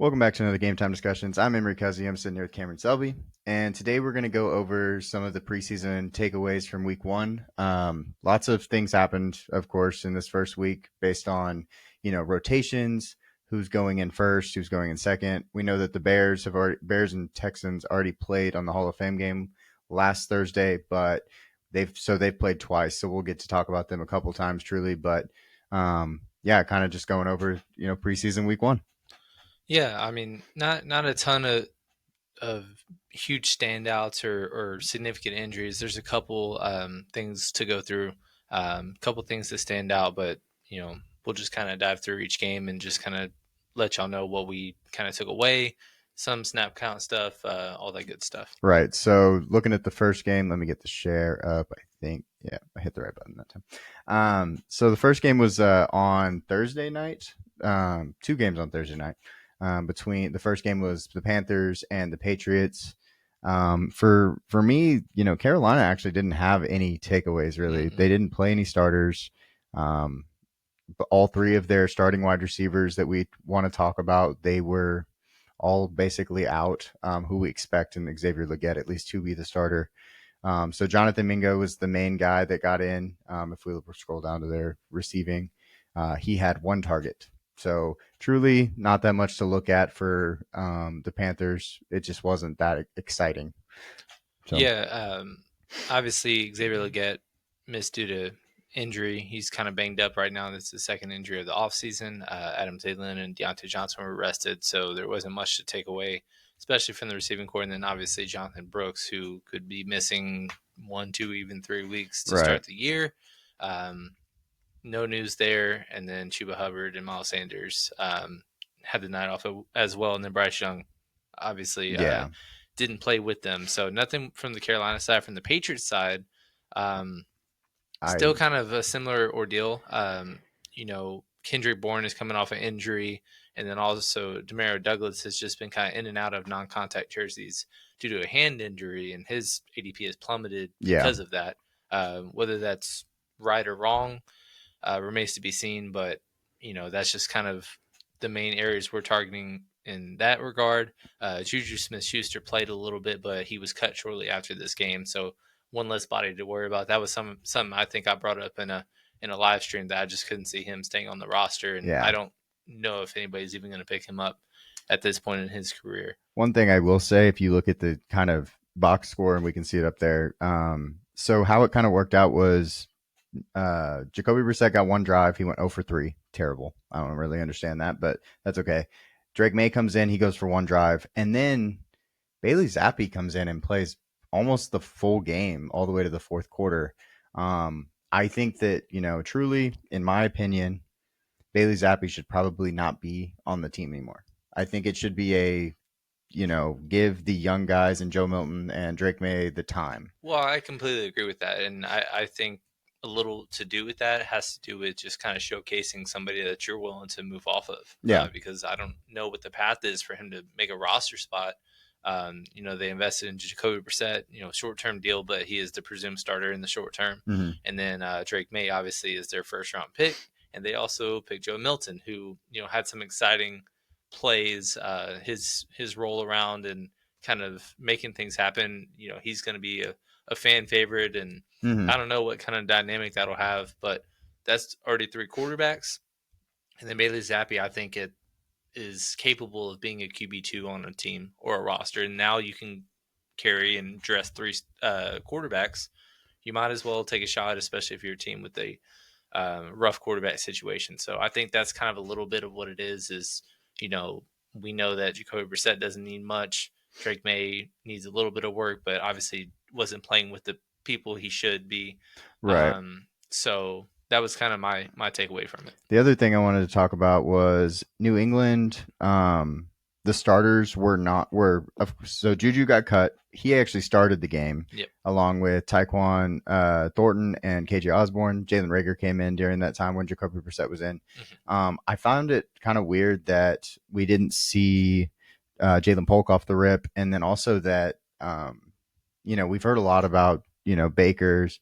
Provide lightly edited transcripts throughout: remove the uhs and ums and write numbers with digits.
Welcome back to another Game Time Discussions. I'm Emery Cuzzy. I'm sitting here with Cameron Selby. And today we're going to go over some of the preseason takeaways from week one. Lots of things happened, of course, in this first week based on, rotations, who's going in first, who's going in second. We know that the Bears and Texans already played on the Hall of Fame game last Thursday, but they've played twice. So we'll get to talk about them a couple times truly. But kind of just going over, preseason week one. Yeah, I mean, not a ton of huge standouts or significant injuries. There's a couple things to go through, couple things that stand out, but we'll just kind of dive through each game and just kind of let y'all know what we kind of took away, some snap count stuff, all that good stuff. Right. So looking at the first game, let me get the share up. I think, yeah, I hit the right button that time. So the first game was on Thursday night. Two games on Thursday night. Between the first game was the Panthers and the Patriots. For me, Carolina actually didn't have any takeaways really. Mm-hmm. They didn't play any starters. But all three of their starting wide receivers that we want to talk about, they were all basically out, who we expect in Xavier Legette at least to be the starter. So Jonathan Mingo was the main guy that got in. If we scroll down to their receiving, he had one target. So truly not that much to look at for the Panthers. It just wasn't that exciting. So Yeah, obviously Xavier Legette missed due to injury. He's kind of banged up right now. This is the second injury of the offseason. Adam Thielen and Deontay Johnson were rested, so there wasn't much to take away, especially from the receiving core. And then obviously Jonathan Brooks, who could be missing 1, 2, even 3 weeks to right. start the year. Um, no news there. And then Chuba Hubbard and Miles Sanders had the night off as well. And then Bryce Young, obviously, Yeah. didn't play with them. So nothing from the Carolina side. From the Patriots side, um, still I kind of a similar ordeal. Kendrick Bourne is coming off an injury, and then also Demario Douglas has just been kind of in and out of non-contact jerseys due to a hand injury, and his ADP has plummeted yeah. because of that. Whether that's right or wrong remains to be seen, but that's just kind of the main areas we're targeting in that regard. Juju Smith-Schuster played a little bit, but he was cut shortly after this game, so one less body to worry about. That was something I think I brought up in a live stream that I just couldn't see him staying on the roster, and Yeah. I don't know if anybody's even going to pick him up at this point in his career. One thing I will say, if you look at the kind of box score, and we can see it up there. So how it kind of worked out was Jacoby Brissett got one drive. He went 0 for 3. Terrible. I don't really understand that, but that's okay. Drake May comes in. He goes for one drive. And then Bailey Zappi comes in and plays almost the full game all the way to the fourth quarter. I think that, truly, in my opinion, Bailey Zappi should probably not be on the team anymore. I think it should be give the young guys and Joe Milton and Drake May the time. Well, I completely agree with that, and I think a little to do with that has to do with just kind of showcasing somebody that you're willing to move off of. Yeah. Because I don't know what the path is for him to make a roster spot. They invested in Jacoby Brissett, short-term deal, but he is the presumed starter in the short term. Mm-hmm. And then Drake May obviously is their first-round pick, and they also picked Joe Milton, who had some exciting plays, his roll around and kind of making things happen. He's going to be a fan favorite, and Mm-hmm. I don't know what kind of dynamic that'll have, but that's already three quarterbacks. And then Bailey Zappi, I think it is capable of being a QB2 on a team or a roster. And now you can carry and dress three quarterbacks. You might as well take a shot, especially if you're a team with a rough quarterback situation. So I think that's kind of a little bit of what it is, we know that Jacoby Brissett doesn't need much. Drake May needs a little bit of work, but obviously wasn't playing with the people he should be. Right. So that was kind of my takeaway from it. The other thing I wanted to talk about was New England. The starters so Juju got cut. He actually started the game. Yep. Along with Tyquan Thornton and KJ Osborne. Jalen Reagor came in during that time when Jacoby Brissett was in. Mm-hmm. I found it kind of weird that we didn't see Jalen Polk off the rip, and then also that we've heard a lot about Baker's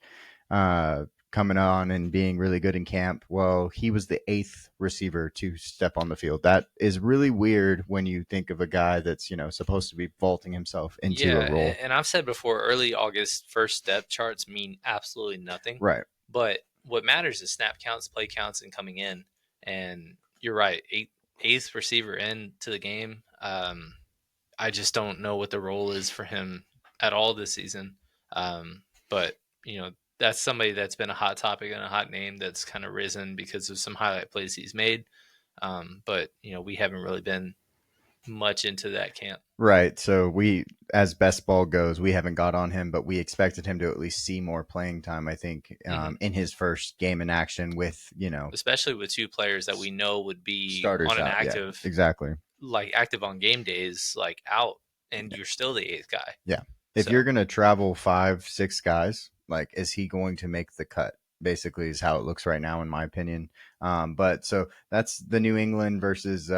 coming on and being really good in camp. Well, he was the eighth receiver to step on the field. That is really weird when you think of a guy that's, supposed to be vaulting himself into a Yeah, role. and I've said before, early August first step charts mean absolutely nothing. Right. But what matters is snap counts, play counts, and coming in. And you're right, eighth receiver into the game. I just don't know what the role is for him at all this season. But that's somebody that's been a hot topic and a hot name that's kind of risen because of some highlight plays he's made. But we haven't really been much into that camp. Right. So as best ball goes, we haven't got on him, but we expected him to at least see more playing time. I think Mm-hmm. in his first game in action with Especially with two players that we know would be starters on an out. Yeah, active, exactly. like active on game days, like out, and you're still the eighth guy. Yeah. If you're So, going to travel 5, 6 guys, like, is he going to make the cut? Basically, is how it looks right now, in my opinion. But so that's the New England versus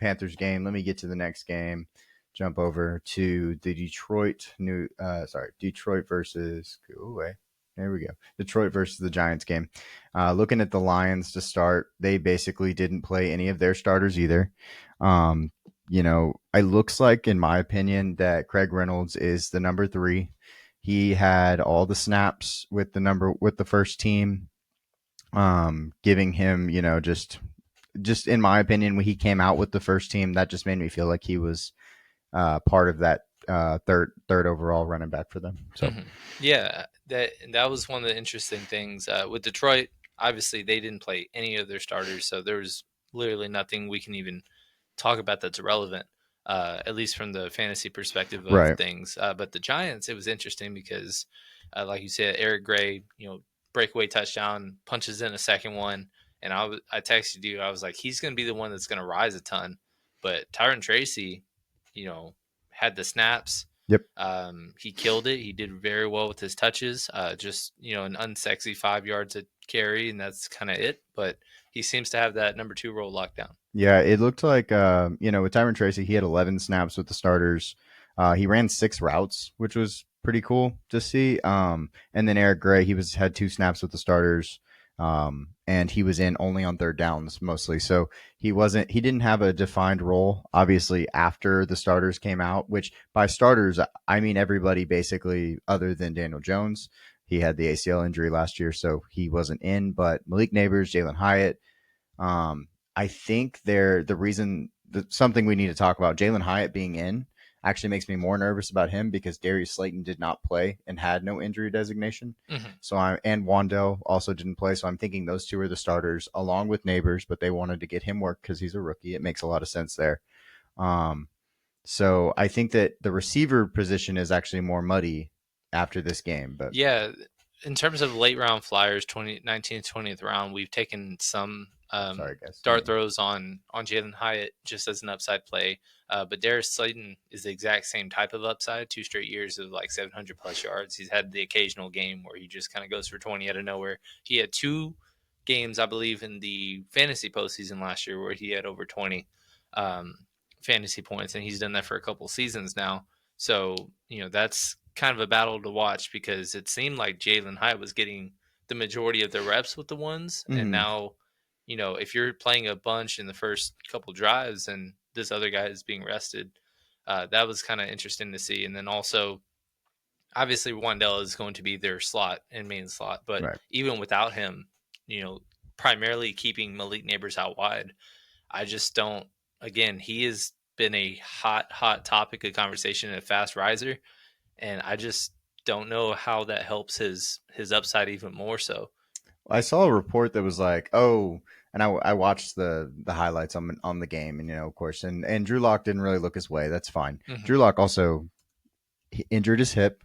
Panthers game. Let me get to the next game. Jump over to the Detroit versus. Go away. There we go. Detroit versus the Giants game. Looking at the Lions to start, they basically didn't play any of their starters either. Um, it looks like, in my opinion, that Craig Reynolds is the number 3. He had all the snaps with the first team, giving him, just in my opinion, when he came out with the first team, that just made me feel like he was part of that third overall running back for them. So yeah, that was one of the interesting things with Detroit. Obviously, they didn't play any of their starters, so there was literally nothing we can even talk about that's relevant, at least from the fantasy perspective of right, things. But the Giants, it was interesting because, like you said, Eric Gray, breakaway touchdown, punches in a second one, and I texted you, I was like, he's going to be the one that's going to rise a ton. But Tyron Tracy, you know, had the snaps. yep. He killed it. He did very well with his touches. Just an unsexy 5 yards a carry, and that's kind of it. But he seems to have that number 2 role locked down. Yeah, it looked like with Tyron Tracy, he had 11 snaps with the starters. He ran 6 routes, which was pretty cool to see. And then Eric Gray, had 2 snaps with the starters, and he was in only on third downs mostly. So he didn't have a defined role. Obviously, after the starters came out, which by starters I mean everybody basically other than Daniel Jones. He had the ACL injury last year, so he wasn't in. But Malik Neighbors, Jalen Hyatt. I think something we need to talk about, Jalen Hyatt being in, actually makes me more nervous about him because Darius Slayton did not play and had no injury designation. Mm-hmm. And Wandell also didn't play. So I'm thinking those 2 are the starters along with Neighbors, but they wanted to get him work because he's a rookie. It makes a lot of sense there. Um, so I think that the receiver position is actually more muddy after this game, but Yeah, in terms of late round flyers, 19th, 20th round, we've taken some sorry guys. dart throws on Jalen Hyatt just as an upside play. But Darius Slayton is the exact same type of upside. 2 straight years of like 700 plus yards. He's had the occasional game where he just kind of goes for 20 out of nowhere. He had 2 games, I believe, in the fantasy postseason last year where he had over 20 um, fantasy points, and he's done that for a couple seasons now. So that's kind of a battle to watch because it seemed like Jalen Hyatt was getting the majority of the reps with the ones, and Mhm. now if you're playing a bunch in the first couple drives and this other guy is being rested, that was kind of interesting to see. And then also, obviously, Wandell is going to be their slot and main slot, but Right. even without him, primarily keeping Malik Neighbors out wide, I just don't. Again, he has been a hot topic of conversation and a fast riser, and I just don't know how that helps his upside even more so. I saw a report that was like, oh, and I watched the highlights on the game, and of course, and Drew Lock didn't really look his way. That's fine. Mm-hmm. Drew Lock also injured his hip.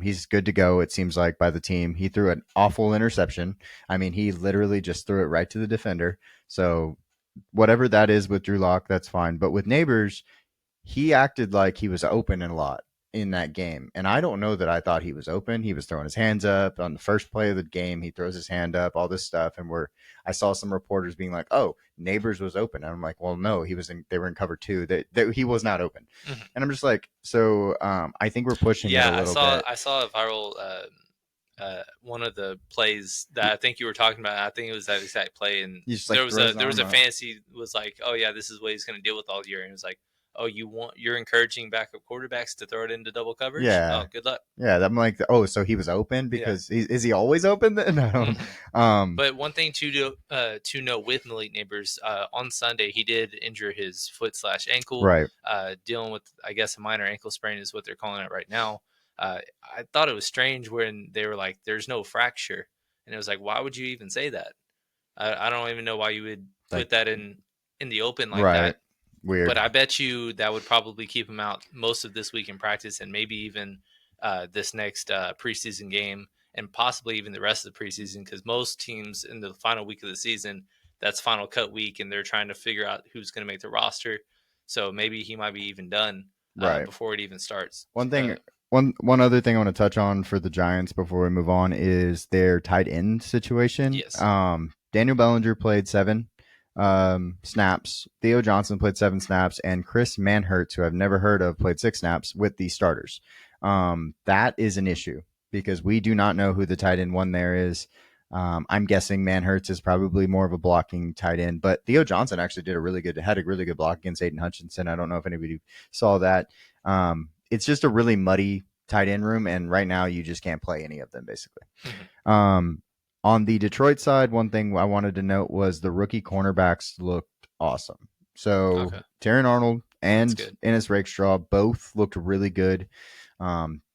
He's good to go. It seems like by the team. He threw an awful interception. I mean, he literally just threw it right to the defender. So whatever that is with Drew Lock, that's fine. But with Neighbors, he acted like he was open a lot in that game. And I don't know that I thought he was open. He was throwing his hands up on the first play of the game. He throws his hand up, all this stuff. And I saw some reporters being like, oh, Neighbors was open. And I'm like, well, no, they were in cover 2. That he was not open. Mm-hmm. And I'm just like, so I think we're pushing it a Yeah, little bit. I saw a viral one of the plays that I think you were talking about. I think it was that exact play, and He just there like was throws a his there was arm a up. fantasy was like, oh yeah, this is what he's going to deal with all year, and it was like, oh, you're encouraging backup quarterbacks to throw it into double coverage. Yeah. Oh, good luck. Yeah, I'm like, oh, so he was open Yeah. because is he always open then? I don't. hmm Um, But one thing to know with Malik Neighbors, on Sunday he did injure his foot slash ankle, right, dealing with I guess a minor ankle sprain is what they're calling it right now. I thought it was strange when they were like, "There's no fracture," and it was like, "Why would you even say that?" I don't even know why you would like put that in the open like right, that. But weird, I bet you that would probably keep him out most of this week in practice, and maybe even this next preseason game, and possibly even the rest of the preseason, because most teams in the final week of the season, that's final cut week, and they're trying to figure out who's going to make the roster. So maybe he might be even done right. before it even starts. One thing, one other thing I want to touch on for the Giants before we move on is their tight end situation. Yes. Daniel Bellinger played 7 snaps. Theo Johnson played 7 snaps, and Chris Manhertz, who I've never heard of, played 6 snaps with the starters. That is an issue because we do not know who the tight end one there is. I'm guessing Manhertz is probably more of a blocking tight end, but Theo Johnson actually had a really good block against Aiden Hutchinson. I don't know if anybody saw that. It's just a really muddy tight end room, and right now you just can't play any of them basically. Mhm. Um, on the Detroit side, one thing I wanted to note was the rookie cornerbacks looked awesome. So Okay, Taron Arnold that's and good. Ennis Rakestraw both looked really good.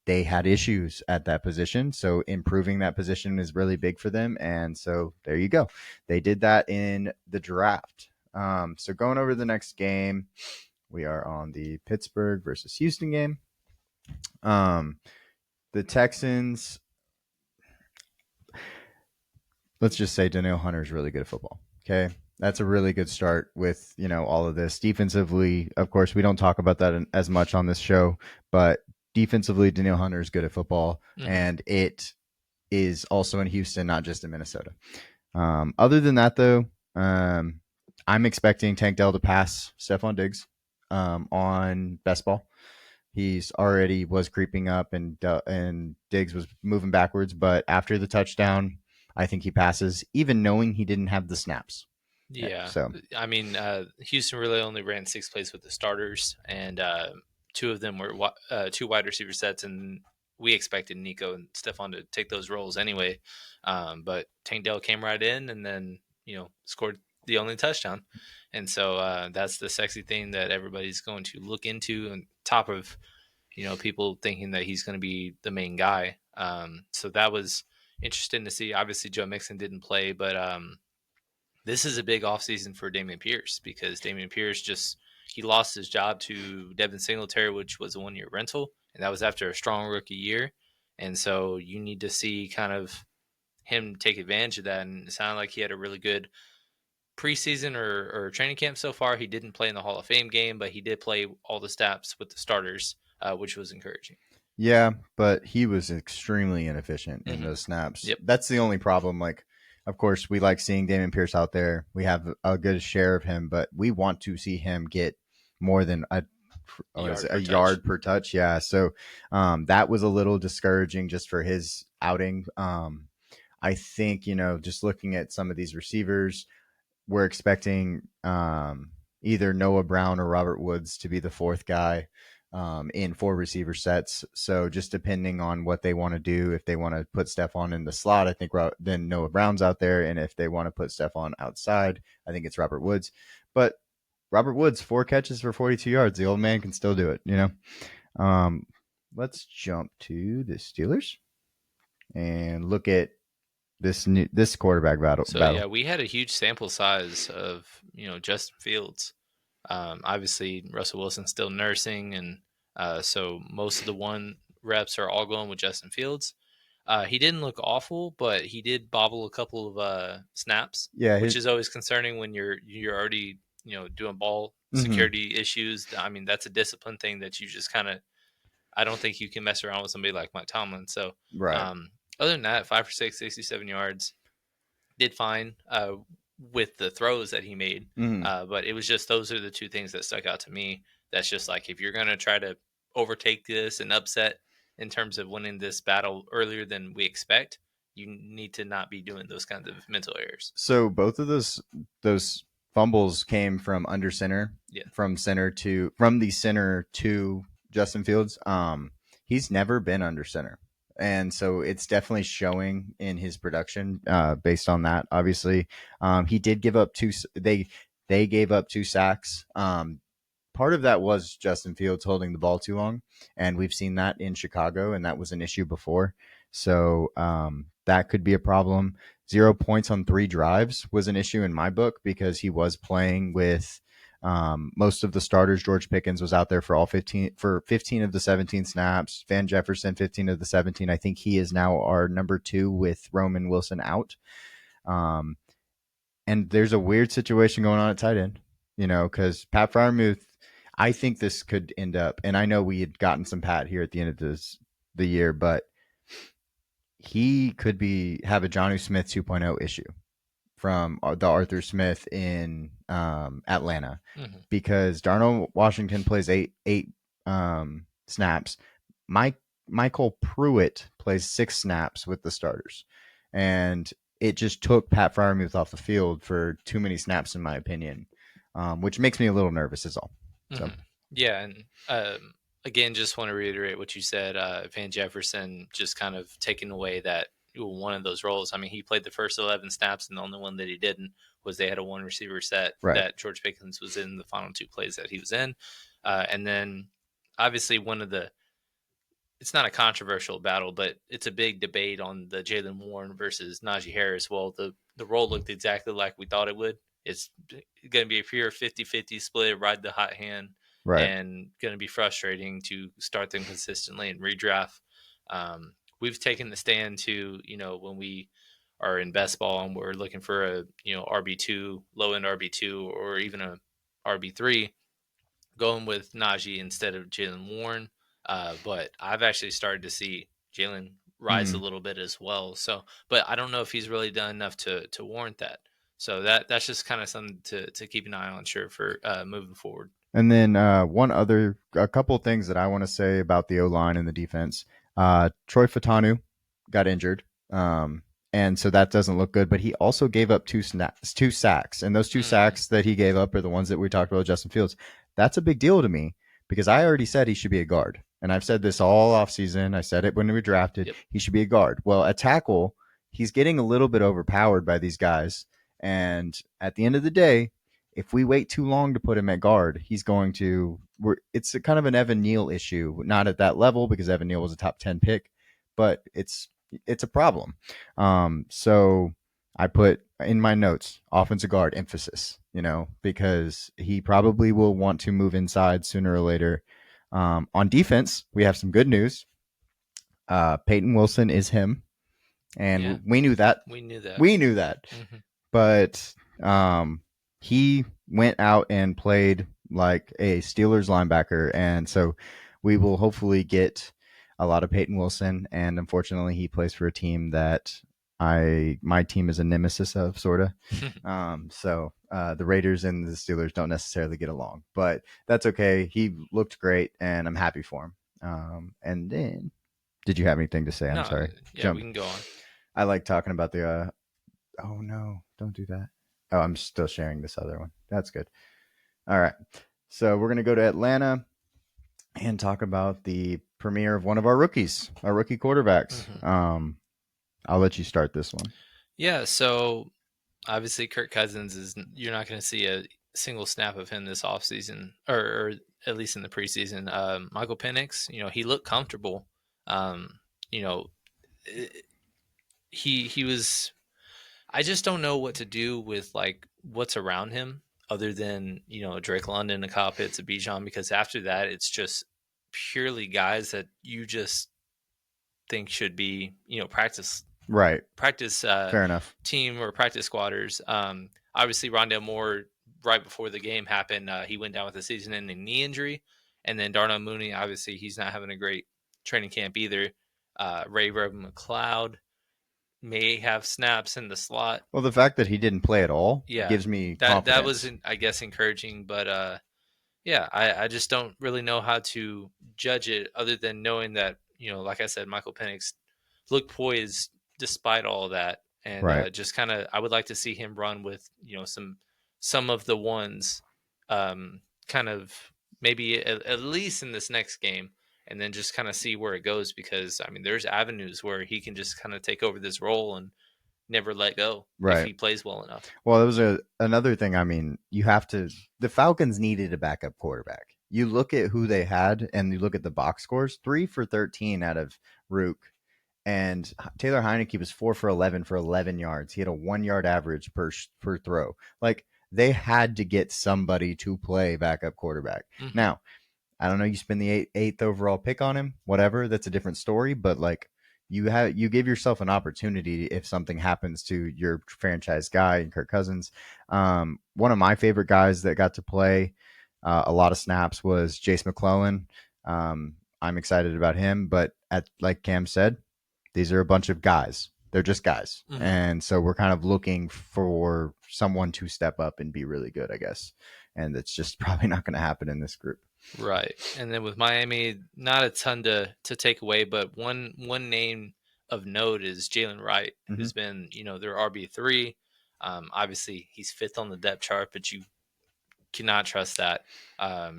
They had issues at that position, so improving that position is really big for them. And so there you go. They did that in the draft. So going over the next game, we are on the Pittsburgh versus Houston game. Um, the Texans, let's just say Danielle Hunter is really good at football. Okay. That's a really good start with, all of this. Defensively, of course, we don't talk about that as much on this show, but defensively, Danielle Hunter is good at football, hmm and it is also in Houston, not just in Minnesota. Other than that, though, I'm expecting Tank Dell to pass Stephon Diggs on best ball. He's already was creeping up, and Diggs was moving backwards. But after the touchdown, I think he passes, even knowing he didn't have the snaps. Yeah, So I mean, Houston really only ran 6 plays with the starters, and two of them were two wide receiver sets, and we expected Nico and Stefan to take those roles anyway. But Tank Dell came right in, and then scored the only touchdown, and so that's the sexy thing that everybody's going to look into, on top of people thinking that he's going to be the main guy. So that was interesting to see. Obviously, Joe Mixon didn't play, but this is a big offseason for Damian Pierce, because Damian Pierce he lost his job to Devin Singletary, which was a 1-year rental, and that was after a strong rookie year. And so you need to see kind of him take advantage of that. And it sounded like he had a really good preseason or training camp so far. He didn't play in the Hall of Fame game, but he did play all the snaps with the starters, which was encouraging. yeah, but he was extremely inefficient in hmm those snaps. Yep. That's the only problem. Like, of course, we like seeing Damian Pierce out there. We have a good share of him, but we want to see him get more than Yard a per touch. yard per touch. Yeah, so that was a little discouraging just for his outing. I think just looking at some of these receivers, we're expecting either Noah Brown or Robert Woods to be the fourth guy in 4 receiver sets. So just depending on what they want to do, if they want to put Stephon in the slot, I think then Noah Brown's out there, and if they want to put Stephon outside, I think it's Robert Woods. But Robert Woods, 4 catches for 42 yards. The old man can still do it. Um, let's jump to the Steelers and look at this quarterback So battle. yeah, we had a huge sample size of Justin Fields. Obviously, Russell Wilson's still nursing, and so most of the 1 reps are all going with Justin Fields. He didn't look awful, but he did bobble a couple of snaps, Yeah, which is always concerning when you're already doing ball mhm, security issues. I mean, that's a discipline thing that you just kind of. I don't think you can mess around with somebody like Mike Tomlin. So right. other than that, 5 for 6, 67 yards, did fine with the throws that he made. Mhm. But it was just those are the two things that stuck out to me. That's just like, if you're gonna try to overtake this and upset in terms of winning this battle earlier than we expect, you need to not be doing those kinds of mental errors. So both of those fumbles came from under center, Yeah. from the center to Justin Fields. He's never been under center, and so it's definitely showing in his production. Based on that, obviously, he did give up two. They gave up 2 sacks. Part of that was Justin Fields holding the ball too long, and we've seen that in Chicago, and that was an issue before. So that could be a problem. 0 points on 3 drives was an issue in my book because he was playing with most of the starters. George Pickens was out there for all 15 of the 17 snaps. Van Jefferson 15 of the 17. I think he is now our number 2 with Roman Wilson out. And there's a weird situation going on at tight end, because Pat Freiermuth, I think this could end up, and I know we had gotten some Pat here at the end of the year, but he could have a Jonnu Smith 2.0 issue from the Arthur Smith in Atlanta, because Darnell Washington plays eight snaps. Michael Pruitt plays 6 snaps with the starters, and it just took Pat Freiermuth off the field for too many snaps, in my opinion, which makes me a little nervous, is all. So. Yeah, and again, just want to reiterate what you said. Van Jefferson just kind of taking away that one of those roles. I mean, he played the first 11 snaps, and the only one that he didn't was they had a 1 receiver set that George Pickens was in the final 2 plays that he was in. And then obviously it's not a controversial battle, but it's a big debate on the Jaylen Warren versus Najee Harris. Well, the role looked exactly like we thought it would. It's going to be a pure 50-50 split, ride the hot hand, and going to be frustrating to start them consistently and redraft. We've taken the stand to, when we are in best ball and we're looking for a, RB2, low end RB2, or even a RB3, going with Najee instead of Jaylen Warren. But I've actually started to see Jaylen rise a little bit as well. So, but I don't know if he's really done enough to warrant that. So that's just kind of something to keep an eye on, sure, for moving forward. And then a couple of things that I want to say about the O-line and the defense. Troy Fatanu got injured, and so that doesn't look good. But he also gave up 2 sacks, and those 2 sacks that he gave up are the ones that we talked about with Justin Fields. That's a big deal to me because I already said he should be a guard, and I've said this all offseason. I said it when we drafted. Yep. He should be a guard. Well, at tackle, he's getting a little bit overpowered by these guys, and at the end of the day, if we wait too long to put him at guard, he's going to. It's kind of an Evan Neal issue, not at that level because Evan Neal was a top 10 pick, but it's a problem. So I put in my notes offensive guard emphasis, because he probably will want to move inside sooner or later. On defense, we have some good news. Peyton Wilson is him, and we knew that. We knew that. Mm-hmm. But he went out and played like a Steelers linebacker, and so we will hopefully get a lot of Peyton Wilson. And unfortunately, he plays for a team that my team is a nemesis of, sort of. So the Raiders and the Steelers don't necessarily get along, but that's okay. He looked great, and I'm happy for him. And then, did you have anything to say? I'm sorry. Yeah, we can go on. I like talking about the. Oh no! Don't do that. Oh, I'm still sharing this other one. That's good. All right. So we're going to go to Atlanta and talk about the premiere of one of our rookies, our rookie quarterbacks. Mm-hmm. I'll let you start this one. Yeah. So obviously Kirk Cousins you're not going to see a single snap of him this offseason, or at least in the preseason. Michael Penix, he looked comfortable. He was. I just don't know what to do with like what's around him other than, Drake London, a Kyle Pitts, a Bijan, because after that, it's just purely guys that you just think should be, practice fair enough team or practice squatters. Obviously Rondale Moore, right before the game happened, he went down with a season-ending knee injury. And then Darnell Mooney, obviously he's not having a great training camp either. Ray McLeod may have snaps in the slot. Well, the fact that he didn't play at all gives me confidence. That was, I guess, encouraging. But, I just don't really know how to judge it other than knowing that, like I said, Michael Penix looked poised despite all of that, and Right. just kind of I would like to see him run with some of the ones, kind of maybe at least in this next game, and then just kind of see where it goes because I mean there's avenues where he can just kind of take over this role and never let go if Right. he plays well enough. Well, it was another thing. I mean, you have to. The Falcons needed a backup quarterback. You look at who they had, and you look at the box scores: 3 for 13 out of Rook, and Taylor Heineke was 4 for 11 for 11 yards. He had a 1 yard average per throw. Like they had to get somebody to play backup quarterback. Hmm. Now, I don't know. You spend the eighth overall pick on him, whatever. That's a different story. But like you give yourself an opportunity if something happens to your franchise guy and Kirk Cousins. One of my favorite guys that got to play a lot of snaps was Jace McClellan. I'm excited about him, but at like Cam said, these are a bunch of guys. They're just guys, Hmm. and so we're kind of looking for someone to step up and be really good, I guess. And it's just probably not going to happen in this group. Right. And then with Miami, not a ton to take away, but one name of note is Jalen Wright, Mm-hmm. who's been, their RB3. Obviously he's fifth on the depth chart, but you cannot trust that.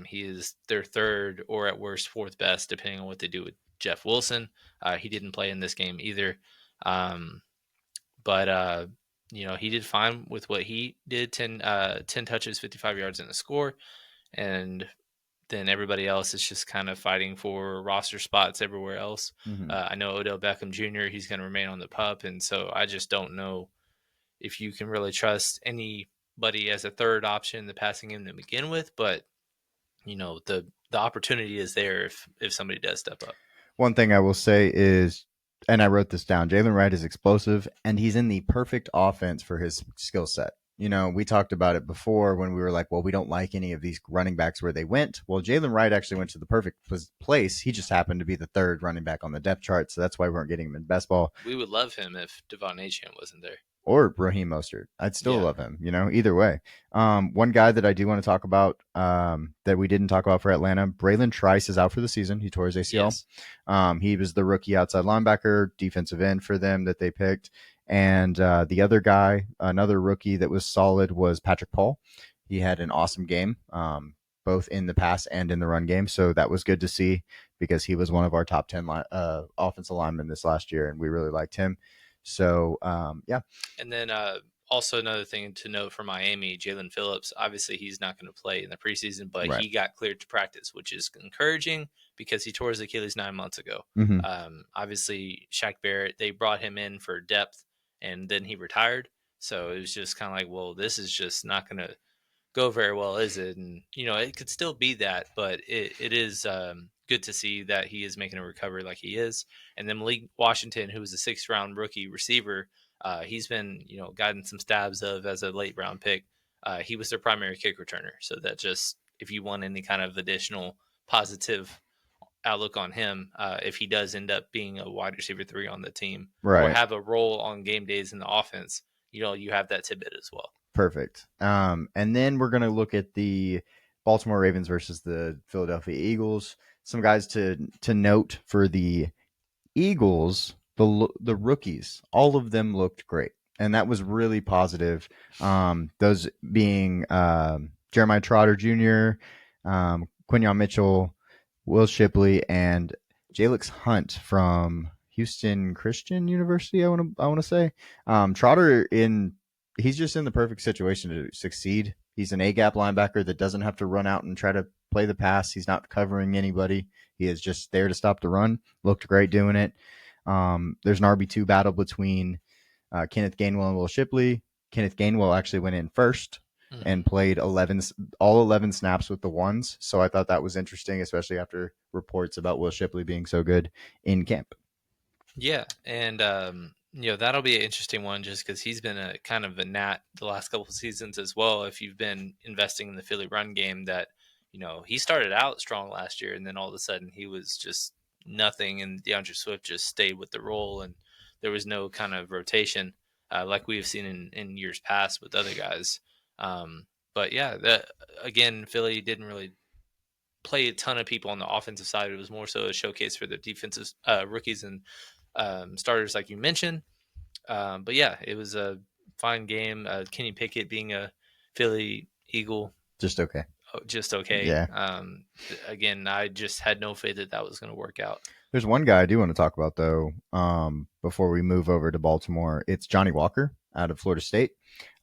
He is their third or at worst fourth best, depending on what they do with Jeff Wilson. He didn't play in this game either. Um, but he did fine with what he did 10 touches, 55 yards in the score. And then everybody else is just kind of fighting for roster spots everywhere else. Mm-hmm. I know Odell Beckham Jr., he's going to remain on the pup. And so I just don't know if you can really trust anybody as a third option in the passing game to begin with. But, the opportunity is there if somebody does step up. One thing I will say is, and I wrote this down, Jalen Wright is explosive, and he's in the perfect offense for his skill set. We talked about it before when we were like, well, we don't like any of these running backs where they went. Well, Jalen Wright actually went to the perfect place. He just happened to be the third running back on the depth chart, so that's why we weren't getting him in best ball. We would love him if Devon Achane wasn't there. Or Raheem Mostert. I'd still Yeah. love him, either way. One guy that I do want to talk about that we didn't talk about for Atlanta, Braylon Trice is out for the season. He tore his ACL. Yes. He was the rookie outside linebacker, defensive end for them that they picked. And the other guy, another rookie that was solid, was Patrick Paul. He had an awesome game, both in the pass and in the run game. So that was good to see because he was one of our top 10 offensive linemen this last year, and we really liked him. So, yeah. And then also another thing to note for Miami, Jalen Phillips, obviously he's not going to play in the preseason, but Right. he got cleared to practice, which is encouraging because he tore his Achilles 9 months ago. Mm-hmm. Obviously, Shaq Barrett, they brought him in for depth and then he retired. So it was just kind of like, well, this is just not going to go very well, is it? And it could still be that, but it is good to see that he is making a recovery like he is. And then Malik Washington, who was a 6th round rookie receiver, he's been gotten some stabs of as a late round pick. He was their primary kick returner, so that just if you want any kind of additional positive outlook on him, if he does end up being a wide receiver 3 on the team or Right. have a role on game days in the offense, you have that tidbit as well. Perfect. And then we're going to look at the Baltimore Ravens versus the Philadelphia Eagles. Some guys to note for the Eagles, the rookies, all of them looked great, and that was really positive. Those being Jeremiah Trotter Jr., Quinion Mitchell, Will Shipley, and Jalix Hunt from Houston Christian University. I want to say Trotter he's just in the perfect situation to succeed. He's an A gap linebacker that doesn't have to run out and try to play the pass. He's not covering anybody. He is just there to stop the run. Looked great doing it. There's an RB2 battle between Kenneth Gainwell and Will Shipley. Kenneth Gainwell actually went in first and Mm-hmm. played all 11 snaps with the ones. So I thought that was interesting, especially after reports about Will Shipley being so good in camp. Yeah, and that'll be an interesting one just because he's been a kind of a gnat the last couple of seasons as well. If you've been investing in the Philly run game, that he started out strong last year, and then all of a sudden he was just nothing, and DeAndre Swift just stayed with the role, and there was no kind of rotation like we have seen in years past with other guys. But yeah, that again, Philly didn't really play a ton of people on the offensive side. It was more so a showcase for the defensive rookies and starters, like you mentioned. But yeah, it was a fine game. Kenny Pickett being a Philly Eagle, Just okay. just okay. Yeah. Again, I just had no faith that that was going to work out. There's one guy I do want to talk about though. Before we move over to Baltimore, it's Johnny Walker out of Florida State.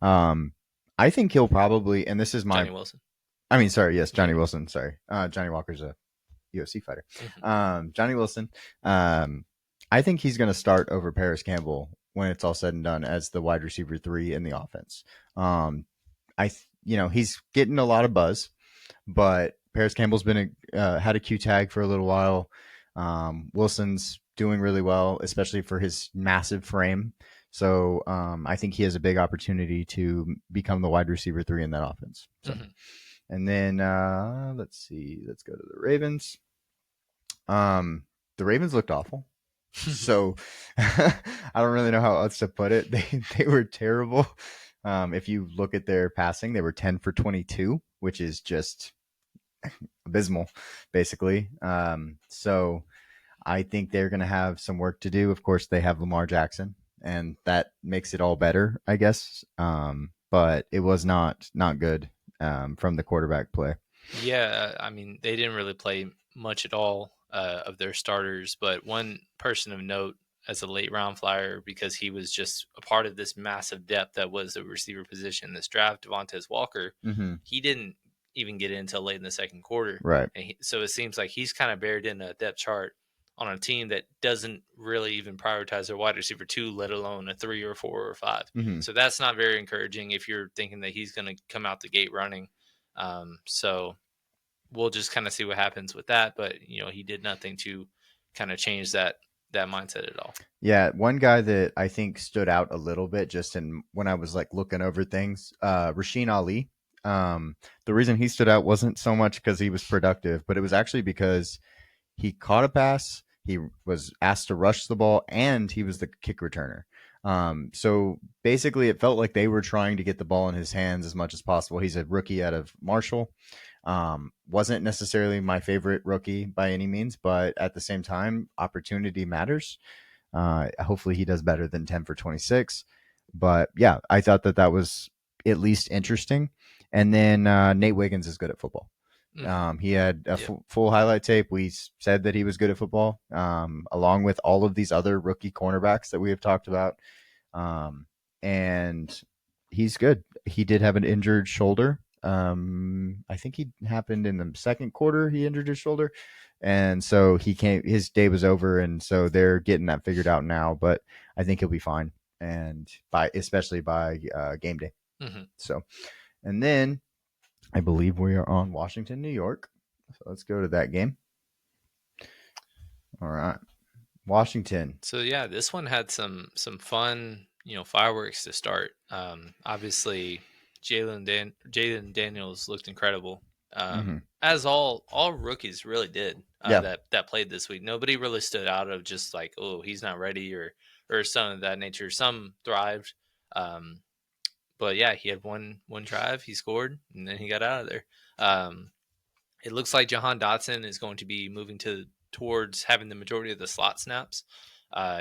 Um, I think he'll probably, and this is my, Johnny Wilson. I mean, sorry, yes, Yeah. Johnny Wilson. Sorry, Johnny Walker's a UFC fighter. Mhm. Johnny Wilson. I think he's going to start over Paris Campbell when it's all said and done as the wide receiver 3 in the offense. He's getting a lot of buzz, but Paris Campbell's been had a Q tag for a little while. Wilson's doing really well, especially for his massive frame. So I think he has a big opportunity to become the wide receiver 3 in that offense. So, Mhm. and then let's see, let's go to the Ravens. The Ravens looked awful. So I don't really know how else to put it. They were terrible. If you look at their passing, they were 10 for 22, which is just abysmal, basically. So I think they're going to have some work to do. Of course, they have Lamar Jackson, and that makes it all better, I guess. But it was not good from the quarterback play. Yeah, I mean, they didn't really play much at all of their starters, but one person of note as a late round flyer because he was just a part of this massive depth that was the receiver position in this draft, Devontae Walker. Mm-hmm. He didn't even get in until late in the second quarter, Right. and so it seems like he's kind of buried in a depth chart on a team that doesn't really even prioritize their wide receiver 2, let alone a 3 or 4 or 5. Mm-hmm. So that's not very encouraging if you're thinking that he's going to come out the gate running. So we'll just kind of see what happens with that. But he did nothing to kind of change that mindset at all. Yeah, one guy that I think stood out a little bit just in when I was like looking over things, Rasheen Ali. The reason he stood out wasn't so much because he was productive, but it was actually because he caught a pass, he was asked to rush the ball, and he was the kick returner. So basically, it felt like they were trying to get the ball in his hands as much as possible. He's a rookie out of Marshall. Wasn't necessarily my favorite rookie by any means, but at the same time, opportunity matters. Hopefully, he does better than 10 for 26. But yeah, I thought that was at least interesting. And then Nate Wiggins is good at football. He had a Yep. full highlight tape. We said that he was good at football, along with all of these other rookie cornerbacks that we have talked about. And he's good. He did have an injured shoulder. I think he happened in the second quarter. He injured his shoulder, and so he came. His day was over, and so they're getting that figured out now. But I think he'll be fine, and especially by game day. Mm-hmm. So, and then I believe we are on Washington, New York. So let's go to that game. All right, Washington. So yeah, this one had some fun, fireworks to start. Obviously, Jalen Daniels looked incredible, Mm-hmm. as all rookies really did Yeah. that played this week. Nobody really stood out of just like, oh, he's not ready or some of that nature. Some thrived, um, but yeah, he had one drive, he scored, and then he got out of there. Um, it looks like Jahan Dotson is going to be moving towards having the majority of the slot snaps.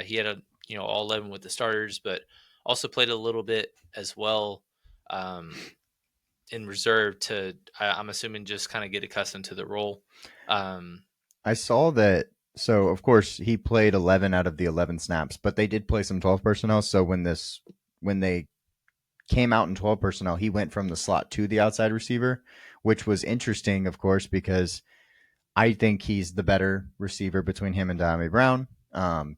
He had all 11 with the starters, but also played a little bit as well um, in reserve to I'm assuming just kind of get accustomed to the role. Um, I saw that. So of course he played 11 out of the 11 snaps, but they did play some 12 personnel. So when they came out in 12 personnel, he went from the slot to the outside receiver, which was interesting, of course, because I think he's the better receiver between him and Diami Brown.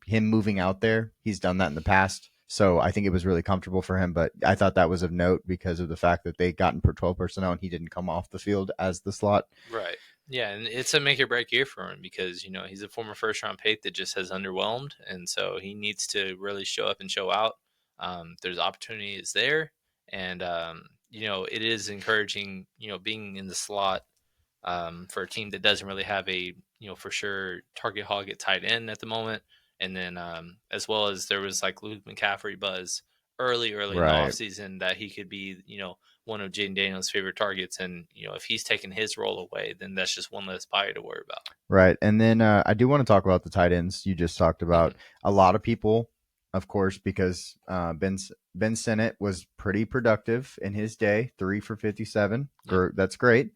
Him moving out there, he's done that in the past. So I think it was really comfortable for him. But I thought that was of note because of the fact that they got in 12 personnel and he didn't come off the field as the slot. right. Yeah, and it's a make or break year for him because he's a former first round pick that just has underwhelmed, and so he needs to really show up and show out. There's opportunity is there, and it is encouraging. Being in the slot for a team that doesn't really have a for sure target hog at tight end at the moment, and then as well as there was like Luke McCaffrey buzz early in the Right. offseason that he could be, one of Jaden Daniels' favorite targets. And, if he's taking his role away, then that's just one less buyer to worry about. Right. And then I do want to talk about the tight ends you just talked about. Hmm. A lot of people, of course, because Ben Sinnott was pretty productive in his day, 3 for 57. Yep. That's great.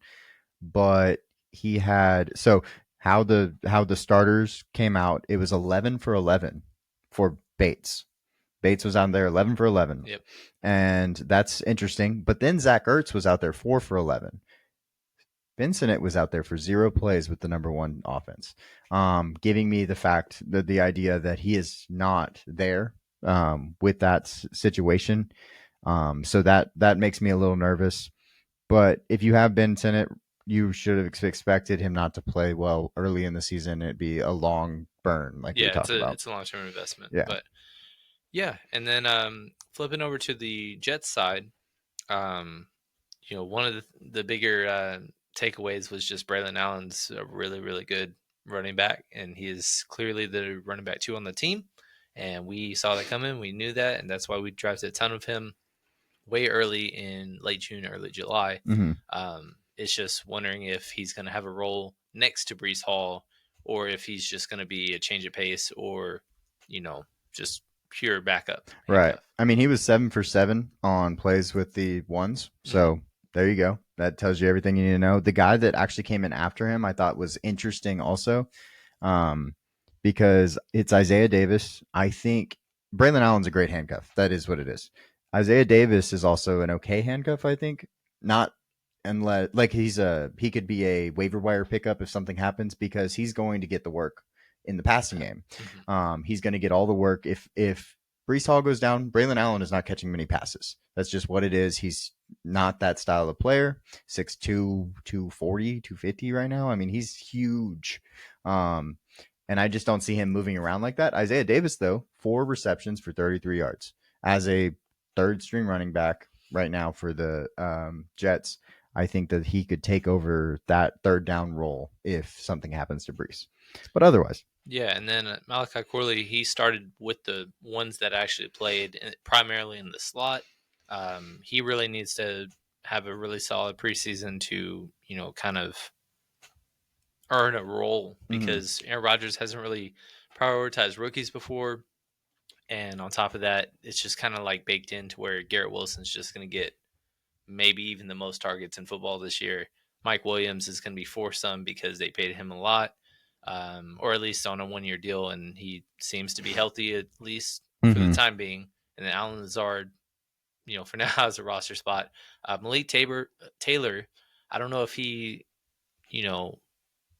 But he had so how the starters came out, it was 11 for 11 for Bates. Bates was on there 11 for 11. Yep. And that's interesting. But then Zach Ertz was out there 4 for 11. Vincent was out there for 0 plays with the number one offense, giving me the idea that he is not there with that situation. So that makes me a little nervous. But if you have Vincent, you should have expected him not to play well early in the season. It'd be a long burn, like we Yeah, it's talked a about. it's a long term investment. Yeah. But yeah, and then flipping over to the Jets side, um, one of the bigger takeaways was just Braylon Allen's a really, really good running back, and he is clearly the running back 2 on the team. And we saw that coming. We knew that, and that's why we drafted a ton of him way early in late June, early July. Mm-hmm. It's just wondering if he's going to have a role next to Brees Hall, or if he's just going to be a change of pace, or just pure backup Right. handcuff. I mean, he was 7 for 7 on plays with the ones. Mm-hmm. So there you go. That tells you everything you need to know. The guy that actually came in after him, I thought was interesting also, um, because it's Isaiah Davis. I think Braylon Allen's a great handcuff. That is what it is. Isaiah Davis is also an okay handcuff. I think not unless like he could be a waiver wire pickup if something happens because he's going to get the work in the passing game. Mm-hmm. He's going to get all the work if Brees Hall goes down. Braylon Allen is not catching many passes. That's just what it is. He's not that style of player. 6'2", 240, 250 right now. I mean, he's huge. And I just don't see him moving around like that. Isaiah Davis, though, 4 receptions for 33 yards as a third string running back right now for the Jets. I think that he could take over that third down role if something happens to Brees. But otherwise, Yeah, and then Malachi Corley, he started with the ones that actually played primarily in the slot. He really needs to have a really solid preseason to, kind of earn a role mm-hmm. because Aaron Rodgers hasn't really prioritized rookies before. And on top of that, it's just kind of like baked into where Garrett Wilson's just going to get maybe even the most targets in football this year. Mike Williams is going to be forced some because they paid him a lot, or at least on a 1-year deal, and he seems to be healthy at least for the Mm-hmm. time being. And then Alan Lazard, for now has a roster spot. Malik Taylor, I don't know if he, you know,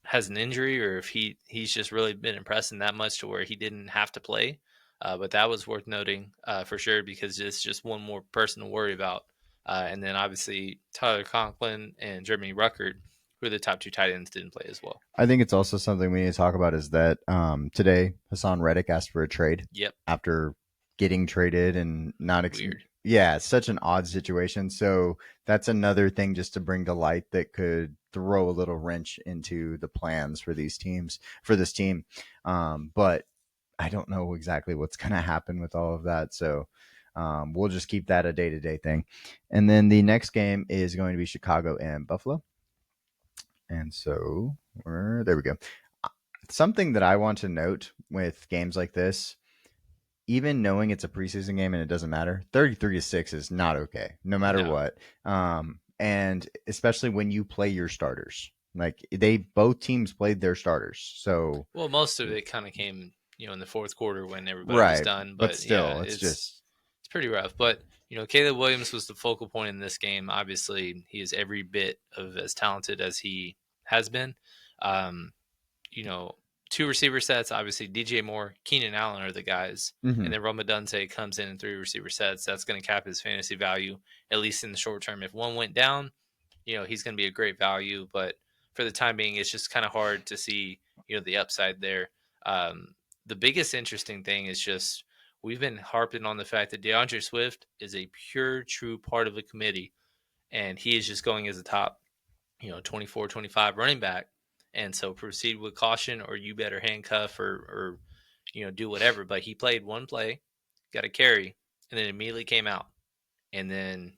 has an injury or if he's just really been impressing that much to where he didn't have to play. But that was worth noting for sure because it's just one more person to worry about. And then obviously Tyler Conklin and Jeremy Ruckert, who are the top 2 tight ends, didn't play as well. I think it's also something we need to talk about is that today Hassan Reddick asked for a trade Yep. after getting traded and not Weird. Yeah, it's such an odd situation. So that's another thing just to bring to light that could throw a little wrench into the plans for these teams for this team. But I don't know exactly what's going to happen with all of that. So we'll just keep that a day-to-day thing. And then the next game is going to be Chicago and Buffalo. And so there we go. Something that I want to note with games like this, even knowing it's a preseason game and it doesn't matter, 33-6 is not okay, no matter No. what. And especially when you play your starters. Like both teams played their starters. So Well, most of it kind of came, in the fourth quarter when everybody was right. done. But But yeah, still, it's it's just it's pretty rough. But Caleb Williams was the focal point in this game. Obviously, he is every bit of as talented as he has been. Um, you know, 2 receiver sets. Obviously, DJ Moore, Keenan Allen are the guys, mm-hmm. and then Roma Dunte comes in 3 receiver sets. That's going to cap his fantasy value at least in the short term. If one went down, he's going to be a great value. But for the time being, it's just kind of hard to see the upside there. Um, the biggest interesting thing is just we've been harping on the fact that DeAndre Swift is a pure, true part of the committee, and he is just going as a top, 24, 25 running back. And so proceed with caution, or you better handcuff or do whatever. But he played one play, got a carry, and then immediately came out. And then,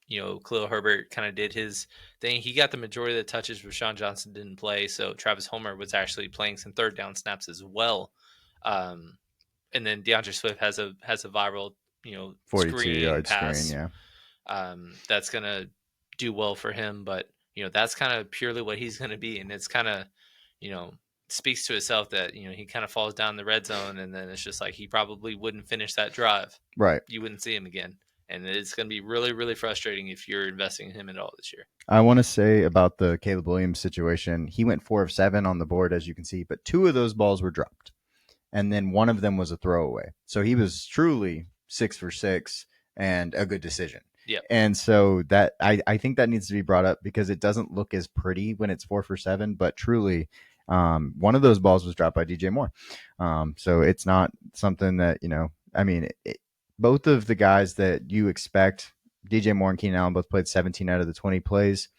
Khalil Herbert kind of did his thing. He got the majority of the touches. Rashawn Johnson didn't play, so Travis Homer was actually playing some third down snaps as well. Um, and then DeAndre Swift has a viral, 42-yard screen screen. pass Yeah. that's gonna do well for him. But that's kind of purely what he's gonna be, and it's kind of you know speaks to itself that he kind of falls down the red zone, and then it's just like he probably wouldn't finish that drive. Right. You wouldn't see him again, and it's gonna be really really frustrating if you're investing in him at all this year. I want to say about the Caleb Williams situation, he went 4 of 7 on the board, as you can see, but 2 of those balls were dropped. And then one of them was a throwaway. So he was truly 6 for 6 and a good decision. Yep. And so that I think that needs to be brought up because it doesn't look as pretty when it's 4 for 7, but truly, one of those balls was dropped by DJ Moore. So it's not something that, I mean, both of the guys that you expect, DJ Moore and Keenan Allen both played 17 out of the 20 plays.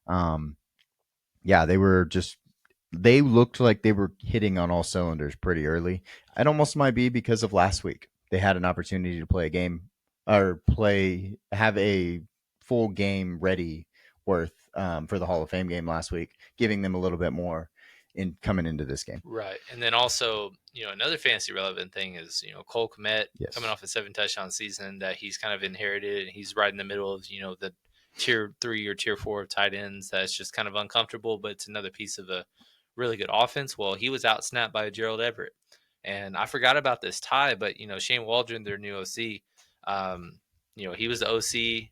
Yeah, they looked like they were hitting on all cylinders pretty early. It almost might be because of last week. They had an opportunity to play a game or have a full game ready worth for the Hall of Fame game last week, giving them a little bit more in coming into this game. Right. And then also, another fantasy relevant thing is, Cole Kmet coming Yes. off a 7 touchdown season that he's kind of inherited, and he's right in the middle of, the tier 3 or tier 4 of tight ends. That's just kind of uncomfortable, but it's another piece of a really good offense. Well, he was outsnapped by Gerald Everett. And I forgot about this tie, but, Shane Waldron, their new OC, he was the OC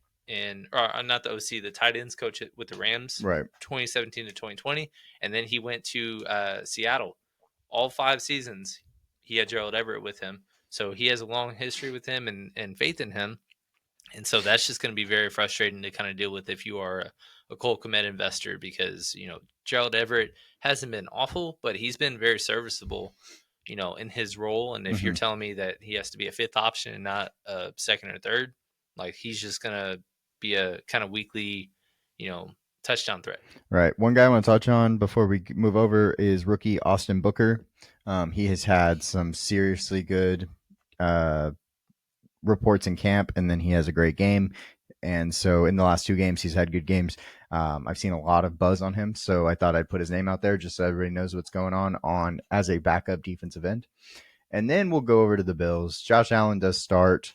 or not the OC, the tight ends coach with the Rams, Right. 2017 to 2020. And then he went to Seattle. All 5 seasons, he had Gerald Everett with him. So he has a long history with him and faith in him. And so that's just going to be very frustrating to kind of deal with if you are a Cole Kmet investor because, Gerald Everett hasn't been awful, but he's been very serviceable, in his role. And if you're telling me that he has to be a fifth option and not a second or third, like he's just going to be a kind of weekly, touchdown threat. Right. One guy I want to touch on before we move over is rookie Austin Booker. He has had some seriously good reports in camp, and then he has a great game. And so in the last 2 games, he's had good games. I've seen a lot of buzz on him, so I thought I'd put his name out there just so everybody knows what's going on as a backup defensive end. And then we'll go over to the Bills. Josh Allen does start.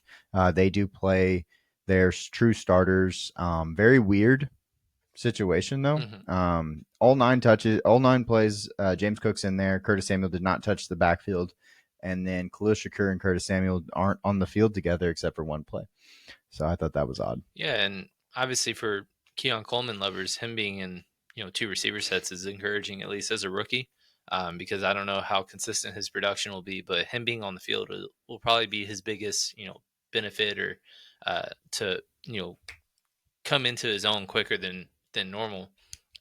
They do play their true starters. Very weird situation though. All 9 plays. James Cook's in there. Curtis Samuel did not touch the backfield, and then Khalil Shakur and Curtis Samuel aren't on the field together except for one play. So I thought that was odd. Yeah, and obviously for Keon Coleman lovers, him being in 2 receiver sets is encouraging, at least as a rookie, because I don't know how consistent his production will be, but him being on the field will probably be his biggest benefit or to come into his own quicker than normal.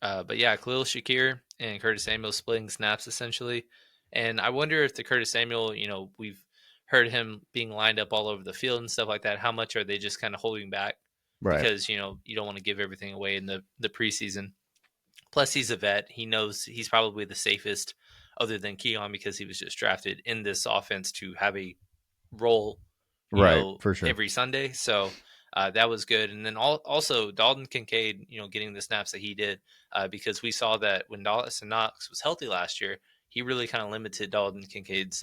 But yeah, Khalil Shakir and Curtis Samuel splitting snaps essentially, and I wonder if the Curtis Samuel, we've heard him being lined up all over the field and stuff like that. How much are they just kind of holding back Right. because you don't want to give everything away in the preseason. Plus, he's a vet. He knows he's probably the safest, other than Keon, because he was just drafted in this offense to have a role, Right. For sure. every Sunday. So that was good. And then also Dalton Kincaid, getting the snaps that he did, because we saw that when Dawson Knox was healthy last year, he really kind of limited Dalton Kincaid's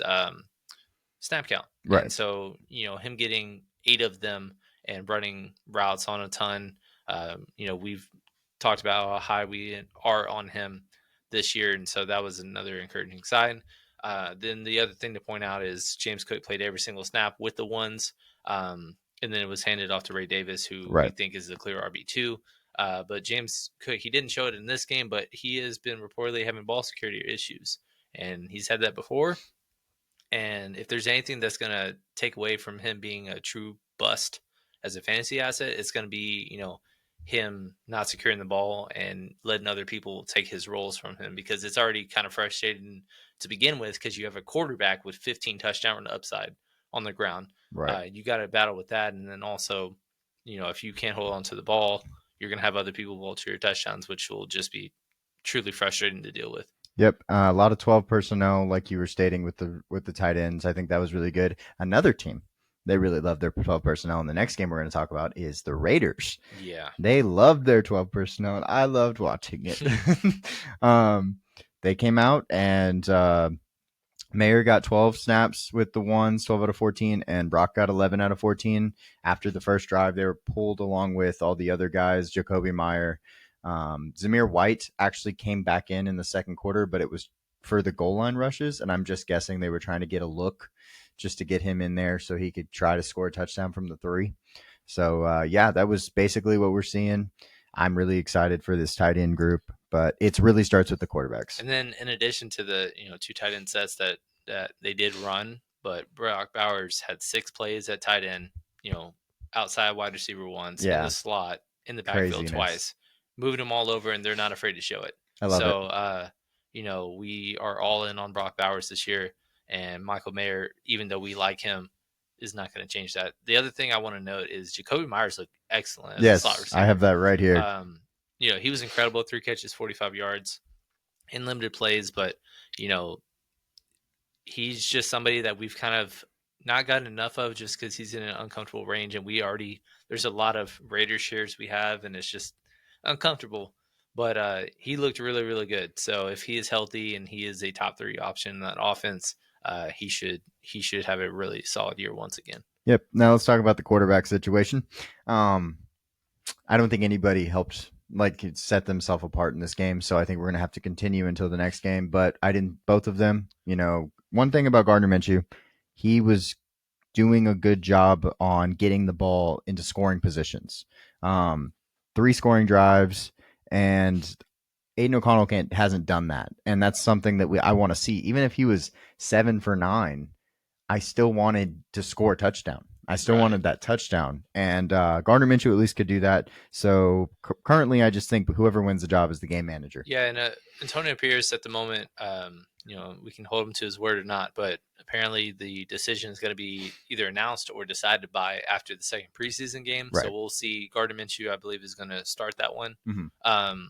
snap count. Right. And so, him getting 8 of them and running routes on a ton, we've talked about how high we are on him this year. And so that was another encouraging sign. Then the other thing to point out is James Cook played every single snap with the ones. And then it was handed off to Ray Davis, who we think is the clear RB2. But James Cook, he didn't show it in this game, but he has been reportedly having ball security issues. And he's had that before. And if there's anything that's going to take away from him being a true bust as a fantasy asset, it's going to be, him not securing the ball and letting other people take his roles from him, because it's already kind of frustrating to begin with because you have a quarterback with 15 touchdown upside on the ground. Right. You got to battle with that. And then also, if you can't hold on to the ball, you're going to have other people vulture your touchdowns, which will just be truly frustrating to deal with. Yep, a lot of 12 personnel, like you were stating with the tight ends. I think that was really good. Another team They really love their 12 personnel. And the next game we're going to talk about is the Raiders. Yeah. They loved their 12 personnel, and I loved watching it. um, they came out, and Mayer got 12 snaps with the ones, 12 out of 14, and Brock got 11 out of 14. After the first drive, they were pulled along with all the other guys, Jacoby Meyer. Zamir White actually came back in the second quarter, but it was for the goal line rushes, and I'm just guessing they were trying to get a look just to get him in there so he could try to score a touchdown from the 3. So, yeah, that was basically what we're seeing. I'm really excited for this tight end group, but it really starts with the quarterbacks. And then in addition to the, two tight end sets that they did run, but Brock Bowers had 6 plays at tight end, outside wide receiver once, in Yeah, the slot, in the backfield craziness. twice, moving them all over, and they're not afraid to show it. I love it. So, we are all in on Brock Bowers this year, and Michael Mayer, even though we like him, is not going to change that. The other thing I want to note is Jacoby Myers looked excellent as a slot Yes, I have receiver. that right here. He was incredible, 3 catches, 45 yards in limited plays, but you know, he's just somebody that we've kind of not gotten enough of just because he's in an uncomfortable range, and there's a lot of Raiders shares we have, and it's just uncomfortable. But he looked really, really good. So if he is healthy and he is a top 3 option in that offense, he should have a really solid year once again. Yep. Now let's talk about the quarterback situation. I don't think anybody helped set themselves apart in this game, so I think we're gonna have to continue until the next game. But I didn't. Both of them, one thing about Gardner Minshew, he was doing a good job on getting the ball into scoring positions. 3 scoring drives, and Aiden O'Connell hasn't done that, and that's something that I want to see. Even if he was 7 for 9, I still wanted to score a touchdown. I still Right. wanted that touchdown, and Gardner Minshew at least could do that. So currently, I just think whoever wins the job is the game manager. Yeah, and Antonio Pierce at the moment, we can hold him to his word or not, but apparently the decision is going to be either announced or decided by after the second preseason game. Right. So we'll see. Gardner Minshew, I believe, is going to start that one. Mm-hmm.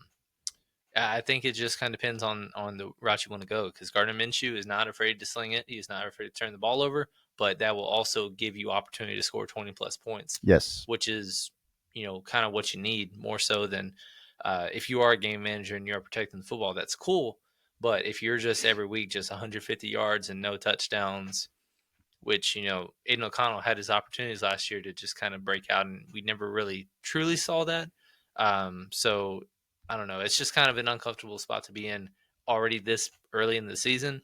I think it just kind of depends on the route you want to go, because Gardner Minshew is not afraid to sling it. He's not afraid to turn the ball over, but that will also give you opportunity to score 20 plus points. Yes. Which is, kind of what you need more so than if you are a game manager and you're protecting the football, that's cool. But if you're just every week just 150 yards and no touchdowns, which, Aiden O'Connell had his opportunities last year to just kind of break out, and we never really truly saw that. So I don't know. It's just kind of an uncomfortable spot to be in already this early in the season.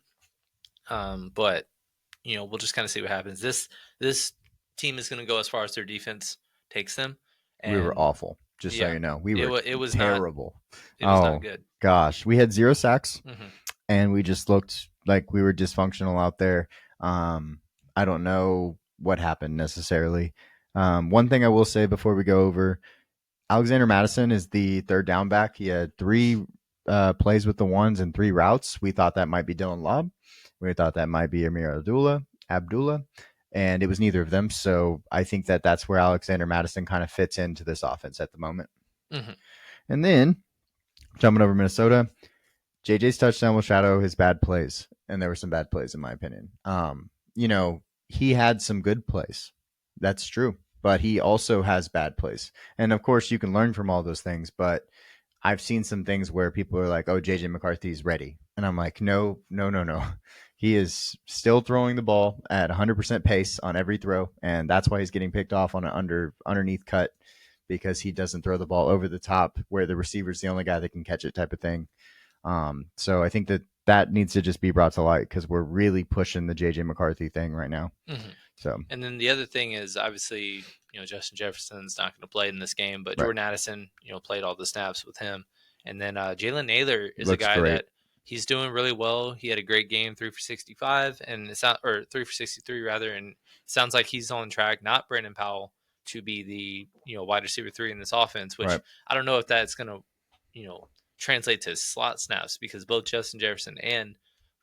But we'll just kind of see what happens. This team is going to go as far as their defense takes them, We were and awful. Just so yeah, you know, we it were was it was not terrible. it was not good. Gosh, we had 0 sacks, Mm-hmm. and we just looked like we were dysfunctional out there. I don't know what happened necessarily. One thing I will say before we go over, Alexander Madison is the third down back. He had 3 plays with the ones and 3 routes. We thought that might be Dylan Lobb. We thought that might be Amir Abdullah, and it was neither of them. So I think that's where Alexander Madison kind of fits into this offense at the moment. Mm-hmm. And then jumping over Minnesota, JJ's touchdown will shadow his bad plays, and there were some bad plays in my opinion. He had some good plays. That's true, but he also has bad plays. And of course, you can learn from all those things, but I've seen some things where people are like, "Oh, JJ McCarthy's ready." And I'm like, "No, no, no, no." He is still throwing the ball at 100% pace on every throw, and that's why he's getting picked off on an underneath cut, because he doesn't throw the ball over the top where the receiver's the only guy that can catch it, type of thing. So I think that needs to just be brought to light, because we're really pushing the JJ McCarthy thing right now. Mm-hmm. So, and then the other thing is, obviously, Justin Jefferson's not going to play in this game, but right. Jordan Addison, played all the snaps with him. And then Jalen Naylor is Looks a guy great. that he's doing really well. He had a great game, 3 for 65, and or 3 for 63 rather. And it sounds like he's on track, not Brandon Powell, to be the wide receiver 3 in this offense. Which Right. I don't know if that's going to translate to slot snaps, because both Justin Jefferson and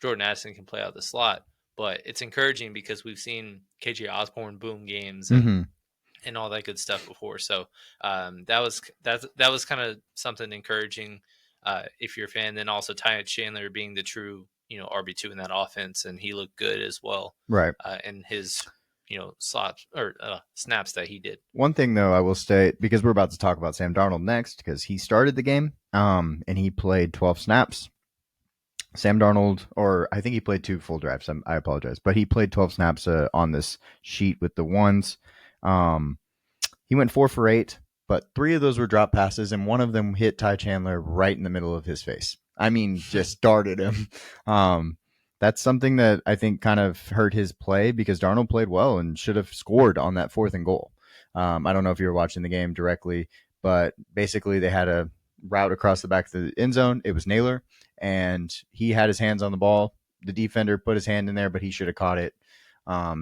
Jordan Addison can play out the slot. But it's encouraging because we've seen KJ Osborne boom games and all that good stuff before. So that was kind of something encouraging if you're a fan. Then also Ty Chandler being the true RB2 in that offense, and he looked good as well. Right. In his slots or snaps that he did. One thing though, I will state because we're about to talk about Sam Darnold next because he started the game, and he played 12 snaps. Sam Darnold, or I think he played 2 full drives. I apologize, but he played 12 snaps on this sheet with the ones. Um, he went 4 for 8, but 3 of those were drop passes, and one of them hit Ty Chandler right in the middle of his face. I mean, just darted him. Um, that's something that I think kind of hurt his play because Darnold played well and should have scored on that 4th and goal. I don't know if you were watching the game directly, but basically they had a route across the back of the end zone. It was Naylor, and he had his hands on the ball. The defender put his hand in there, but he should have caught it.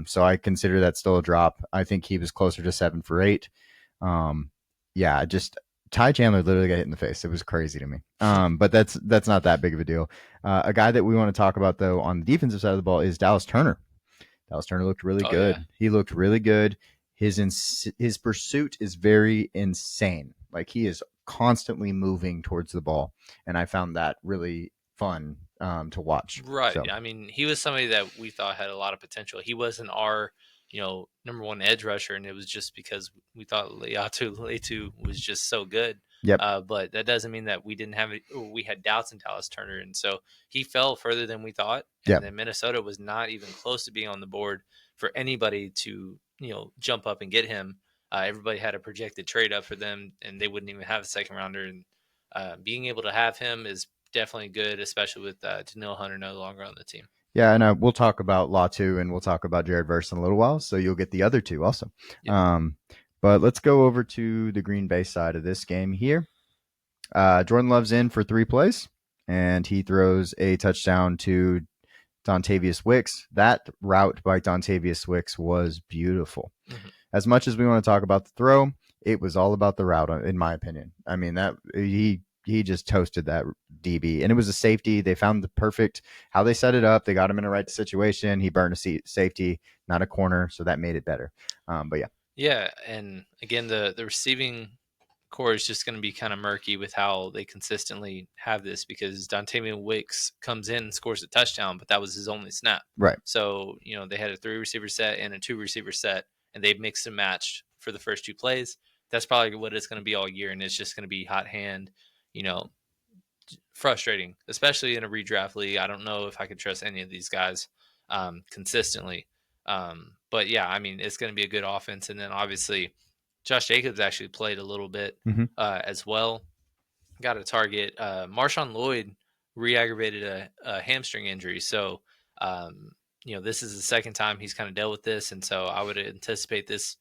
So I consider that still a drop. I think he was closer to 7 for 8. Um, yeah, just Ty Chandler literally got hit in the face. It was crazy to me. But that's not that big of a deal. A guy that we want to talk about though on the defensive side of the ball is Dallas Turner. Dallas Turner looked really Oh yeah, good. He looked really good. His pursuit is very insane. Like he is constantly moving towards the ball, and I found that really fun to watch. right. So I mean, he was somebody that we thought had a lot of potential. He wasn't our number one edge rusher, and it was just because we thought Leatu was just so good. yep, But that doesn't mean that we didn't have it. Or we had doubts in Dallas Turner, and so he fell further than we thought. And yep. then Minnesota was not even close to being on the board for anybody to jump up and get him. Everybody had a projected trade up for them, and they wouldn't even have a second rounder. And being able to have him is definitely good, especially with Daniil Hunter no longer on the team. Yeah, and we'll talk about Latu and we'll talk about Jared Verse in a little while, so you'll get the other two also. Yep. But let's go over to the Green Bay side of this game here. Jordan Love's in for 3 plays, and he throws a touchdown to Dontavius Wicks. That route by Dontavius Wicks was beautiful. Mm-hmm. As much as we want to talk about the throw, it was all about the route, in my opinion. I mean, that he just toasted that DB, and it was a safety. They found the perfect how they set it up. They got him in the right situation. He burned a safety, not a corner, so that made it better. But yeah, yeah, and again, the receiving core is just going to be kind of murky with how they consistently have this because Dontavian Wicks comes in and scores a touchdown, but that was his only snap. right. So they had a 3 receiver set and a 2 receiver set, and they mixed and matched for the first 2 plays. That's probably what it's going to be all year, and it's just going to be hot hand, you know, frustrating, especially in a redraft league. I don't know if I could trust any of these guys consistently. But yeah, I mean, it's going to be a good offense. And then obviously, Josh Jacobs actually played a little bit Mm-hmm. as well. Got a target. Marshawn Lloyd re-aggravated a hamstring injury. So, this is the second time he's kind of dealt with this. And so I would anticipate this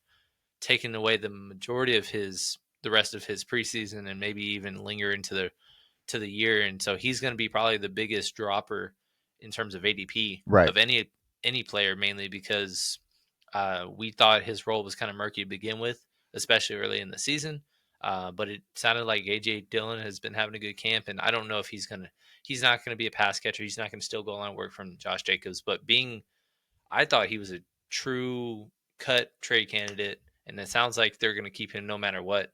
taking away the majority of the rest of his preseason and maybe even linger into the year. And so he's going to be probably the biggest dropper in terms of ADP Right. of any player, mainly because we thought his role was kind of murky to begin with, especially early in the season. But it sounded like AJ Dillon has been having a good camp, and I don't know if he's not going to be a pass catcher. He's not going to still go on work from Josh Jacobs, but I thought he was a true cut trade candidate, and it sounds like they're going to keep him no matter what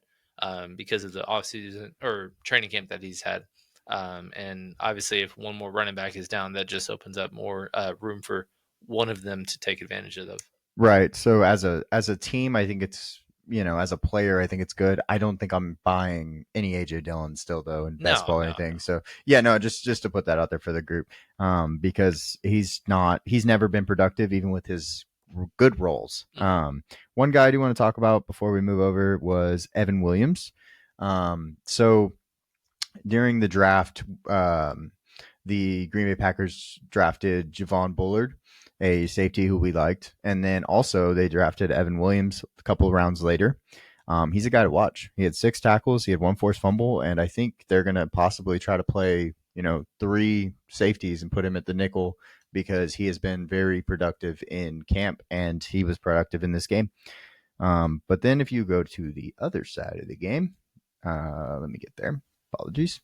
because of the offseason or training camp that he's had. And obviously, if one more running back is down, that just opens up more room for one of them to take advantage of. Right. So as a team, I think it's as a player, I think it's good. I don't think I'm buying any AJ Dillon still though in best ball or anything. No. So yeah, no, just to put that out there for the group, because he's never been productive even with his good roles. Mm-hmm. One guy I do want to talk about before we move over was Evan Williams. So during the draft, the Green Bay Packers drafted Javon Bullard, a safety who we liked, and then also they drafted Evan Williams a couple of rounds later. He's a guy to watch. He had 6 tackles, he had 1 forced fumble, and I think they're going to possibly try to play 3 safeties and put him at the nickel because he has been very productive in camp and he was productive in this game. But then if you go to the other side of the game, let me get there. Apologies.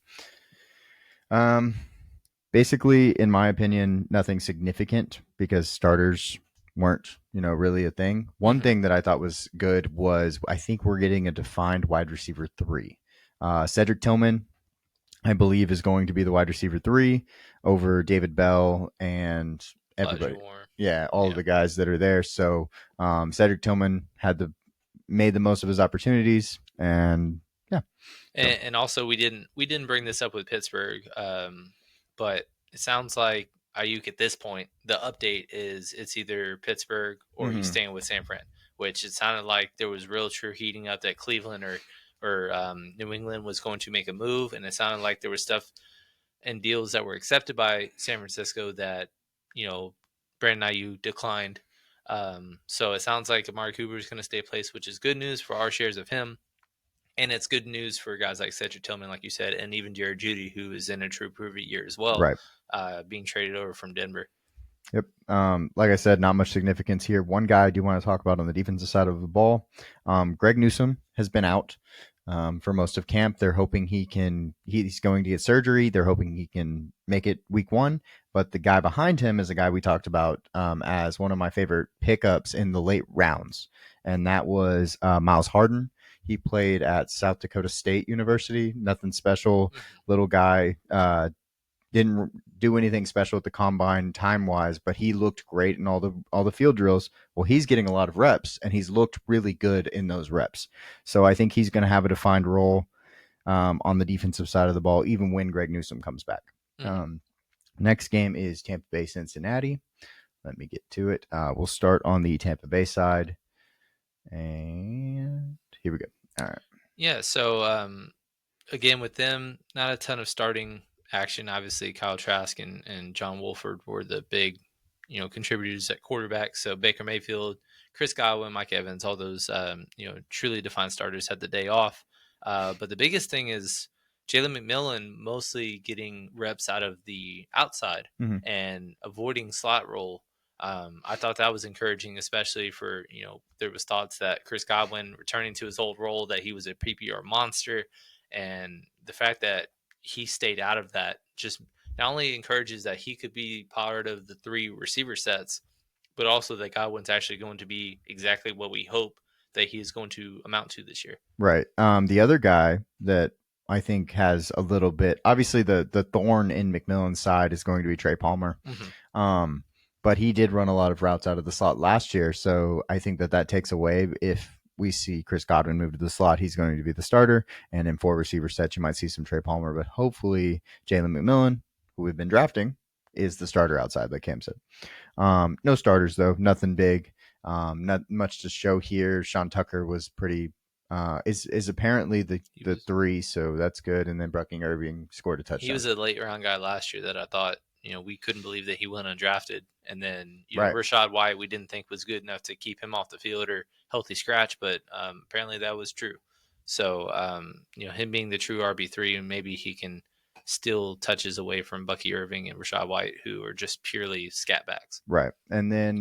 Basically, in my opinion, nothing significant because starters weren't, really a thing. One thing that I thought was good was I think we're getting a defined wide receiver 3. Cedric Tillman, I believe, is going to be the wide receiver 3 over David Bell and everybody. yeah, all of Yeah. the guys that are there. So Cedric Tillman made the most of his opportunities, and yeah, so And also we didn't bring this up with Pittsburgh, but it sounds like Ayuk at this point, the update is it's either Pittsburgh or he's mhm, staying with San Fran, which it sounded like there was real true heating up that Cleveland or New England was going to make a move, and it sounded like there was stuff and deals that were accepted by San Francisco that Brandon Ayuk declined. So it sounds like Amari Cooper is going to stay placed, which is good news for our shares of him. And it's good news for guys like Cedric Tillman, like you said, and even Jared Judy, who is in a true prove it year as well, right. being traded over from Denver. Yep. Like I said, not much significance here. One guy I do want to talk about on the defensive side of the ball. Greg Newsome has been out for most of camp. They're hoping he's going to get surgery. They're hoping he can make it week 1. But the guy behind him is a guy we talked about as one of my favorite pickups in the late rounds, and that was Miles Harden. He played at South Dakota State University. Nothing special, Mm-hmm. little guy. Didn't do anything special at the combine time wise, but he looked great in all the field drills. Well, he's getting a lot of reps, and he's looked really good in those reps. So I think he's going to have a defined role on the defensive side of the ball, even when Greg Newsome comes back. Mm-hmm. Um, Next game is Tampa Bay Cincinnati. Let me get to it. We'll start on the Tampa Bay side, and here we go. All right. Yeah. So again, with them, not a ton of starting action. Obviously, Kyle Trask and John Wolford were the big, contributors at quarterback. So Baker Mayfield, Chris Godwin, Mike Evans, all those, truly defined starters had the day off. But the biggest thing is Jalen McMillan mostly getting reps out of the outside Mm-hmm. and avoiding slot role. I thought that was encouraging, especially for, there was thoughts that Chris Godwin returning to his old role, that he was a PPR monster. And the fact that he stayed out of that just not only encourages that he could be part of the 3 receiver sets, but also that Godwin's actually going to be exactly what we hope that he is going to amount to this year. Right. The other guy that I think has a little bit, obviously the thorn in McMillan's side is going to be Trey Palmer. Mm-hmm. Um, but he did run a lot of routes out of the slot last year, so I think that takes away if we see Chris Godwin move to the slot, he's going to be the starter. And in 4 receiver sets, you might see some Trey Palmer, but hopefully Jalen McMillan, who we've been drafting, is the starter outside, like Cam said. No starters though, nothing big. Not much to show here. Sean Tucker was pretty is apparently the He the was 3, so that's good. And then Brucking Irving scored a he was touchdown. a late round guy last year that I thought, we couldn't believe that he went undrafted. And then, Right. Rashad White, we didn't think was good enough to keep him off the field or healthy scratch, but apparently that was true. So, him being the true RB3, and maybe he can still touches away from Bucky Irving and Rashad White, who are just purely scat backs. Right. And then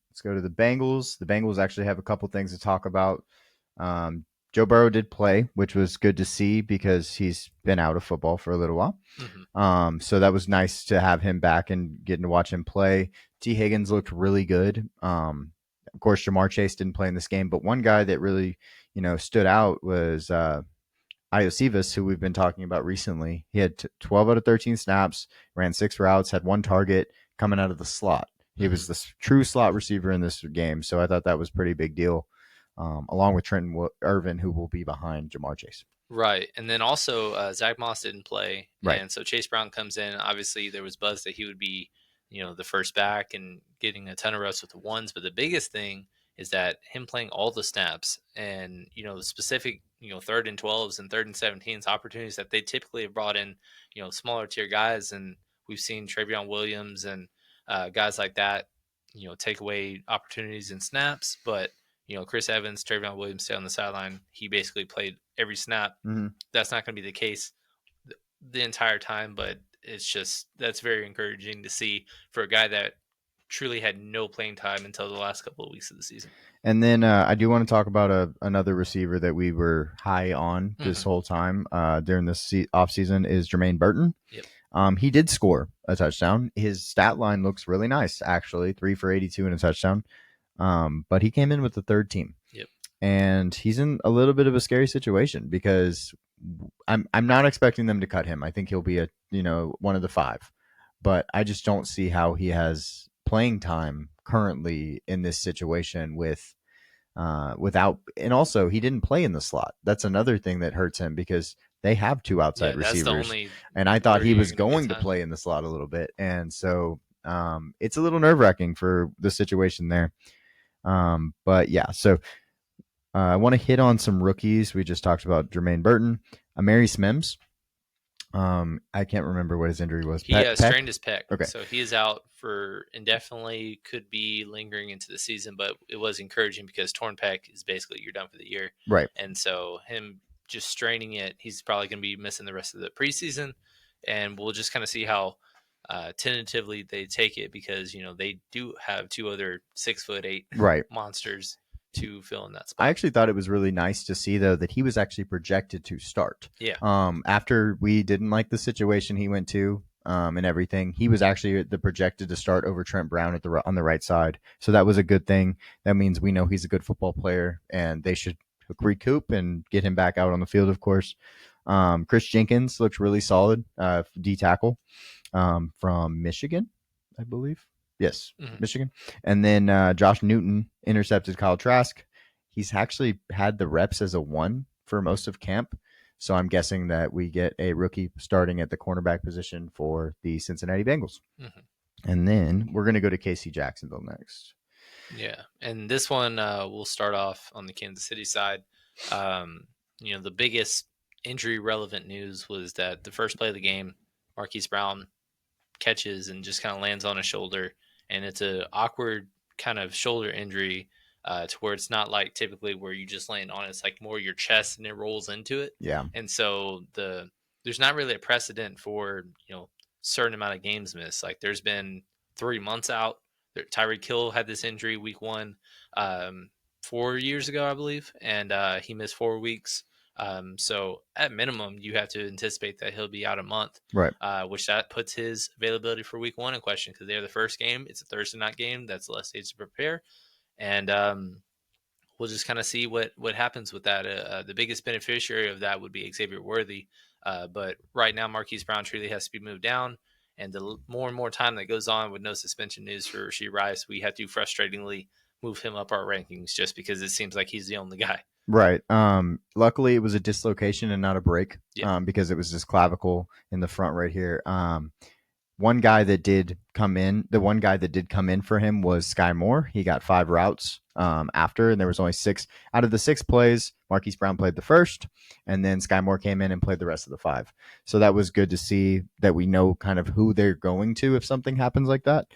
let's go to the Bengals. The Bengals actually have a couple things to talk about. Um, Joe Burrow did play, which was good to see because he's been out of football for a little while. Mm-hmm. So that was nice to have him back and getting to watch him play. T. Higgins looked really good. Of course, Jamar Chase didn't play in this game, but one guy that really, stood out was Iosivas, who we've been talking about recently. He had 12 out of 13 snaps, ran 6 routes, had 1 target coming out of the slot. He Mm-hmm. was the true slot receiver in this game, so I thought that was a pretty big deal. Along with Trenton Irvin, who will be behind Jamar Chase. Right. And then also Zach Moss didn't play. Right. And so Chase Brown comes in. Obviously, there was buzz that he would be, the first back and getting a ton of reps with the ones. But the biggest thing is that him playing all the snaps and, the specific, 3rd and 12s and 3rd and 17s opportunities that they typically have brought in, smaller tier guys. And we've seen Travion Williams and guys like that, take away opportunities and snaps. But Chris Evans, Travion Williams stay on the sideline. He basically played every snap. Mm-hmm. That's not going to be the case the entire time, but that's very encouraging to see for a guy that truly had no playing time until the last couple of weeks of the season. And then I do want to talk about another receiver that we were high on this Mm-hmm. whole time during this offseason is Jermaine Burton. Yep. He did score a touchdown. His stat line looks really nice, actually, 3 for 82 and a touchdown. But he came in with the 3rd team. Yep. And he's in a little bit of a scary situation because I'm not expecting them to cut him. I think he'll be one of the 5, but I just don't see how he has playing time currently in this situation without, and also he didn't play in the slot. That's another thing that hurts him because they have two outside Yeah, that's the receivers, only and I thought where he you're was going to get going to time. play in the slot a little bit, and so it's a little nerve wracking for the situation there. But yeah, so I want to hit on some rookies. We just talked about Jermaine Burton, Amari Smims. I can't remember what his injury was. He Peck. strained his pec, Okay. so he is out for indefinitely. Could be lingering into the season, but it was encouraging because torn pec is basically you're done for the year, Right. and so him just straining it, he's probably going to be missing the rest of the preseason, and we'll just kind of see how tentatively they take it because they do have two other 6'8" Right. monsters to fill in that I spot. actually thought it was really nice to see though that he was actually projected to start. Yeah. After we didn't like the situation he went to, and everything, he was actually the projected to start over Trent Brown on the right side. So that was a good thing. That means we know he's a good football player, and they should recoup and get him back out on the field. Of course, Chris Jenkins looked really solid, D tackle, from Michigan, I believe. Yes, Mhm. Michigan. And then Josh Newton intercepted Kyle Trask. He's actually had the reps as a one for most of camp. So I'm guessing that we get a rookie starting at the cornerback position for the Cincinnati Bengals. Mhm. And then we're going to go to KC Jacksonville next. Yeah, and this one we'll start off on the Kansas City side. Um, the biggest injury relevant news was that the first play of the game, Marquise Brown catches and just kind of lands on his shoulder, and it's a awkward kind of shoulder injury to where it's not like typically where you just land on it. It's like more your chest and it rolls into it, Yeah. and so there's not really a precedent for certain amount of games missed. Like there's been 3 months out. Tyreek Hill had this injury week one, 4 years ago, I believe, and he missed 4 weeks. So at minimum, you have to anticipate that he'll be out a month, Right. which that puts his availability for week one in question because they're the first game. It's a Thursday night game. That's less days to prepare, and we'll just kind of see what happens with that. The biggest beneficiary of that would be Xavier Worthy, but right now Marquise Brown truly has to be moved down. And the more and more time that goes on with no suspension news for Rasheed Rice, we have to frustratingly move him up our rankings just because it seems like he's the only guy. Right. Luckily, it was a dislocation and not a break. Yeah. Because it was this clavicle in the front right here. One guy that did come in, the one guy that did come in for him was Sky Moore. He got 5 routes after, and there was only 6 out of the 6 plays. Marquise Brown played the first, and then Sky Moore came in and played the rest of the 5. So that was good to see that we know kind of who they're going to if something happens like that.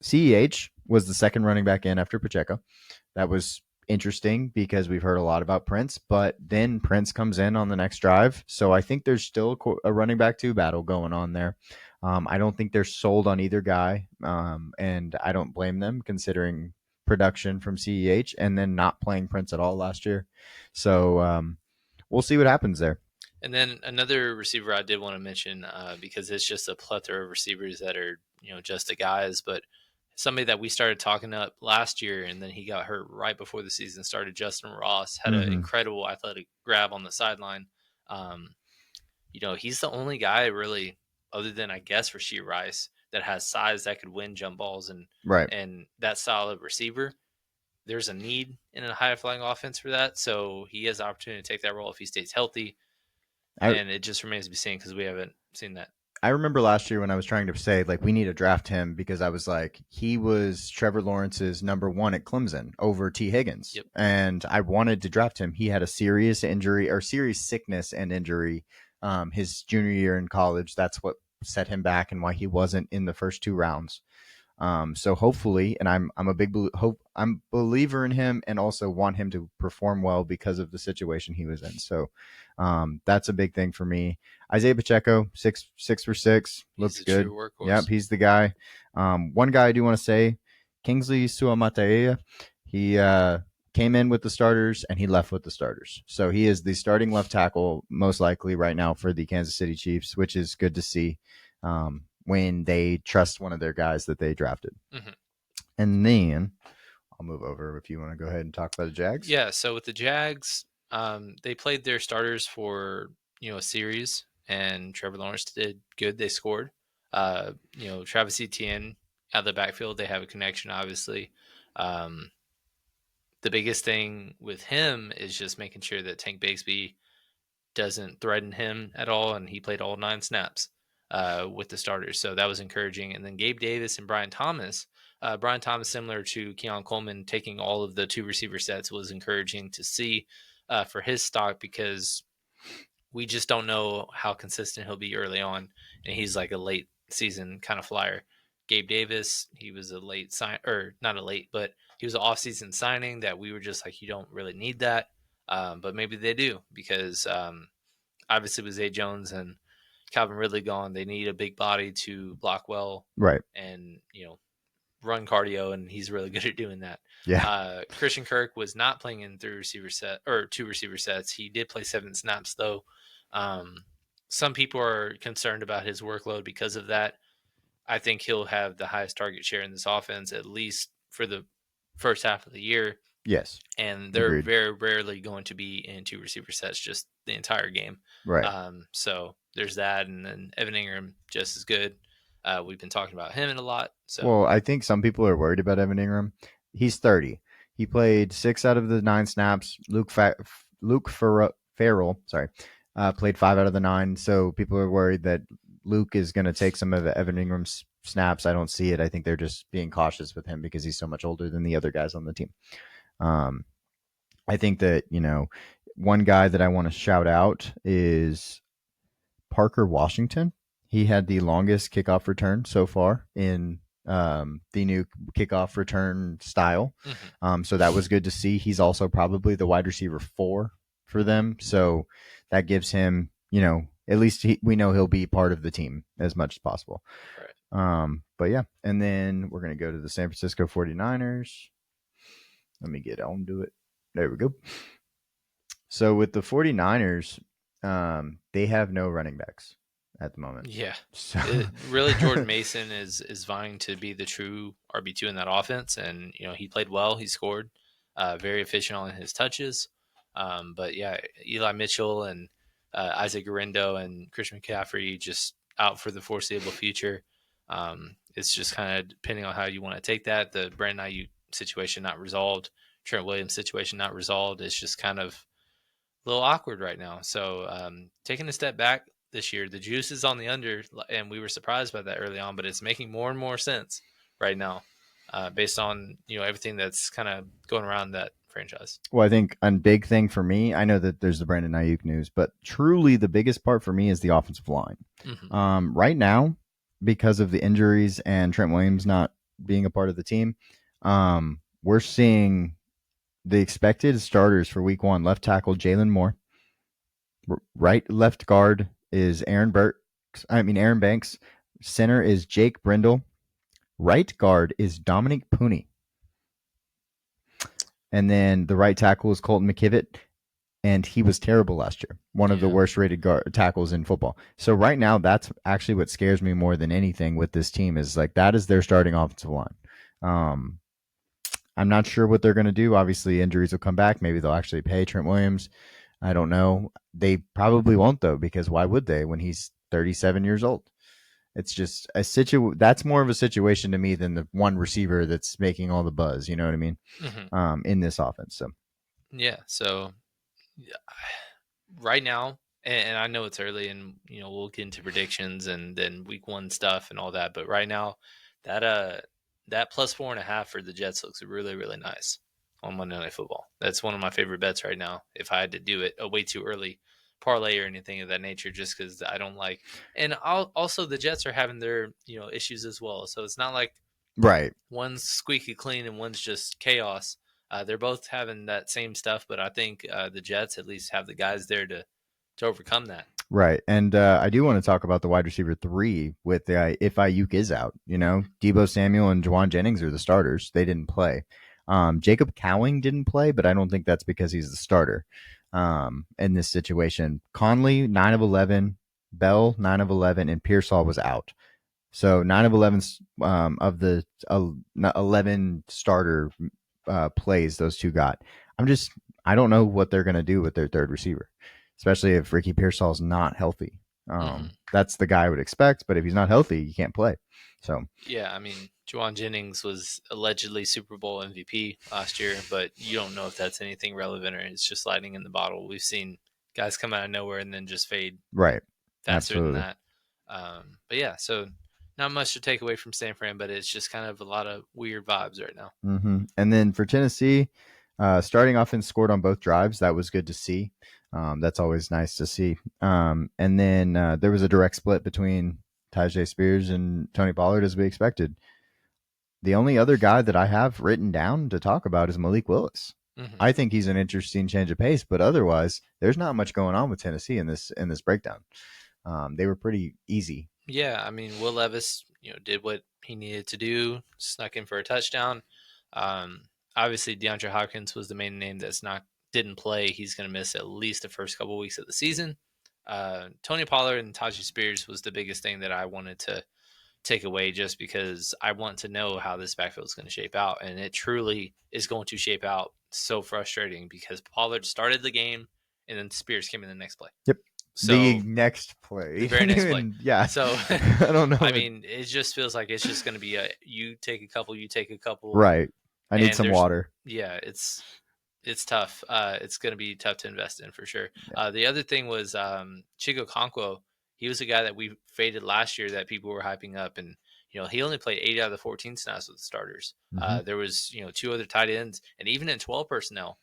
CEH was the second running back in after Pacheco. That was interesting because we've heard a lot about Prince, but then Prince comes in on the next drive. So I think there's still a running back two battle going on there. I don't think they're sold on either guy, and I don't blame them considering production from CEH and then not playing Prince at all last year. So we'll see what happens there. And then another receiver I did want to mention because it's just a plethora of receivers that are just the guys, but somebody that we started talking up last year and then he got hurt right before the season started. Justin Ross had an Mm-hmm. incredible athletic grab on the sideline. Um, he's the only guy really, other than I guess Rasheed Rice, that has size that could win jump balls Right. and that style of receiver. There's a need in a high flying offense for that, so he has the opportunity to take that role if he stays healthy. I And it just remains to be seen because we haven't seen that. I remember last year when I was trying to say like we need to draft him because I was like he was Trevor Lawrence's number 1 at Clemson over T Higgins, Yep. and I wanted to draft him. He had a serious injury or serious sickness and injury his junior year in college. That's what set him back and why he wasn't in the first 2 rounds. So hopefully, and I'm a big I'm believer in him, and also want him to perform well because of the situation he was in. So that's a big thing for me. Isaiah Pacheco, six for 6, looks He's a good. true workhorse. Yep, he's the guy. One guy I do want to say, Kingsley Suamataia. He came in with the starters and he left with the starters. So he is the starting left tackle most likely right now for the Kansas City Chiefs, which is good to see. When they trust one of their guys that they drafted. Mm-hmm. And then I'll move over if you want to go ahead and talk about the Jags. Yeah, so with the Jags, they played their starters for a series, and Trevor Lawrence did good. They scored. Travis Etienne out of the backfield. They have a connection, obviously. Um, the biggest thing with him is just making sure that Tank Bigsby doesn't threaten him at all, and he played all 9 snaps with the starters, so that was encouraging. And then Gabe Davis and Brian Thomas. Brian Thomas, similar to Keon Coleman, taking all of the 2 receiver sets was encouraging to see for his stock because we just don't know how consistent he'll be early on, and he's like a late season kind of flyer. Gabe Davis, he was a late sign, or not a late, but he was an off-season signing that we were just like, you don't really need that, but maybe they do because obviously with Zay Jones and Calvin Ridley gone, they need a big body to block well Right. and run cardio, and he's really good at doing that. Yeah. Christian Kirk was not playing in 3 receiver set or 2 receiver sets. He did play 7 snaps though. Um, some people are concerned about his workload because of that. I think he'll have the highest target share in this offense, at least for the first half of the year. Yes. And they're Agreed. very rarely going to be in 2 receiver sets just the entire game. Right. So there's that. And then Evan Ingram, just as good. We've been talking about him a lot. So Well, I think some people are worried about Evan Ingram. He's 30. He played 6 out of the 9 snaps. Luke Farrell, sorry, played 5 out of the 9. So people are worried that Luke is going to take some of Evan Ingram's snaps. I don't see it. I think they're just being cautious with him because he's so much older than the other guys on the team. I think that, one guy that I want to shout out is Parker Washington. He had the longest kickoff return so far in the new kickoff return style. So that was good to see. He's also probably the wide receiver 4 for them. So that gives him, at least we know he'll be part of the team as much as possible. Right. But yeah, and then we're going to go to the San Francisco 49ers. Let me get on to it. There we go. So with the 49ers, they have no running backs at the moment. Yeah. So really, Jordan Mason is vying to be the true RB2 in that offense. And, he played well. He scored very efficient on his touches. But yeah, Eli Mitchell and Isaac Guerrero and Christian McCaffrey just out for the foreseeable future. It's just kind of depending on how you want to take that. The Brandon Ayuk situation not resolved. Trent Williams situation not resolved. It's just kind of a little awkward right now. So taking a step back this year, the juice is on the under, and we were surprised by that early on, but it's making more and more sense right now based on everything that's kind of going around that franchise. Well, I think a big thing for me, I know that there's the Brandon Ayuk news, but truly the biggest part for me is the offensive line. Right now, because of the injuries and Trent Williams not being a part of the team, we're seeing the expected starters for week 1. Left tackle Jalen Moore. Left guard is Aaron Banks. Center is Jake Brindle. Right guard is Dominic Pooney. And then the right tackle is Colton McKivett, and he was terrible last year. One of the worst rated tackles in football. So right now, that's actually what scares me more than anything with this team is like that is their starting offensive line. I'm not sure what they're going to do. Obviously, injuries will come back. Maybe they'll actually pay Trent Williams. I don't know. They probably won't, though, because why would they when he's 37 years old? It's just that's more of a situation to me than the one receiver that's making all the buzz. You know what I mean? In this offense. So yeah. So right now, and I know it's early, and we'll get into predictions and then week 1 stuff and all that. But right now, that plus 4.5 for the Jets looks really, really nice on Monday Night Football. That's one of my favorite bets right now. If I had to do it a way too early parlay or anything of that nature, just because I don't like. And also the Jets are having their issues as well, so it's not like one's squeaky clean and one's just chaos. They're both having that same stuff, but I think the Jets at least have the guys there to overcome that. Right. And I do want to talk about the wide receiver 3 with if Ayuk is out. Deebo Samuel and Juwan Jennings are the starters. They didn't play. Jacob Cowing didn't play, but I don't think that's because he's the starter in this situation. Conley, 9 of 11. Bell, 9 of 11. And Pearsall was out. So 9 of 11 of the 11 starter plays those two got. I don't know what they're going to do with their third receiver, especially if Ricky Pearsall's not healthy. That's the guy I would expect, but if he's not healthy, you can't play. So yeah, I mean, Juwan Jennings was allegedly Super Bowl MVP last year, but you don't know if that's anything relevant or it's just lightning in the bottle. We've seen guys come out of nowhere and then just fade Right. faster than Absolutely. that. But yeah, so not much to take away from San Fran, but it's just kind of a lot of weird vibes right now. And then for Tennessee, starting offense scored on both drives. That was good to see. That's always nice to see. And then there was a direct split between Tyjae Spears and Tony Pollard, as we expected. The only other guy that I have written down to talk about is Malik Willis. Mm-hmm. I think he's an interesting change of pace, but otherwise, there's not much going on with Tennessee in this breakdown. They were pretty easy. Yeah, I mean, Will Levis, did what he needed to do, snuck in for a touchdown. Um, Obviously, DeAndre Hopkins was the main name that's not didn't play. He's going to miss at least the first couple weeks of the season. Tony Pollard and Tajay Spears was the biggest thing that I wanted to take away, just because I want to know how this backfield is going to shape out, and it truly is going to shape out so frustrating because Pollard started the game and then Spears came in the next play. Yep. The So next play. the He very didn't next play. even, yeah. So, I don't know. I mean, it just feels like it's just going to be you take a couple, you take a couple, Right. I need and some water. it's tough. It's going to be tough to invest in for sure. The other thing was Chigo Conquo. He was a guy that we faded last year that people were hyping up, and he only played 8 out of the 14 snaps with the starters. There was 2 other tight ends, and even in 12 personnel,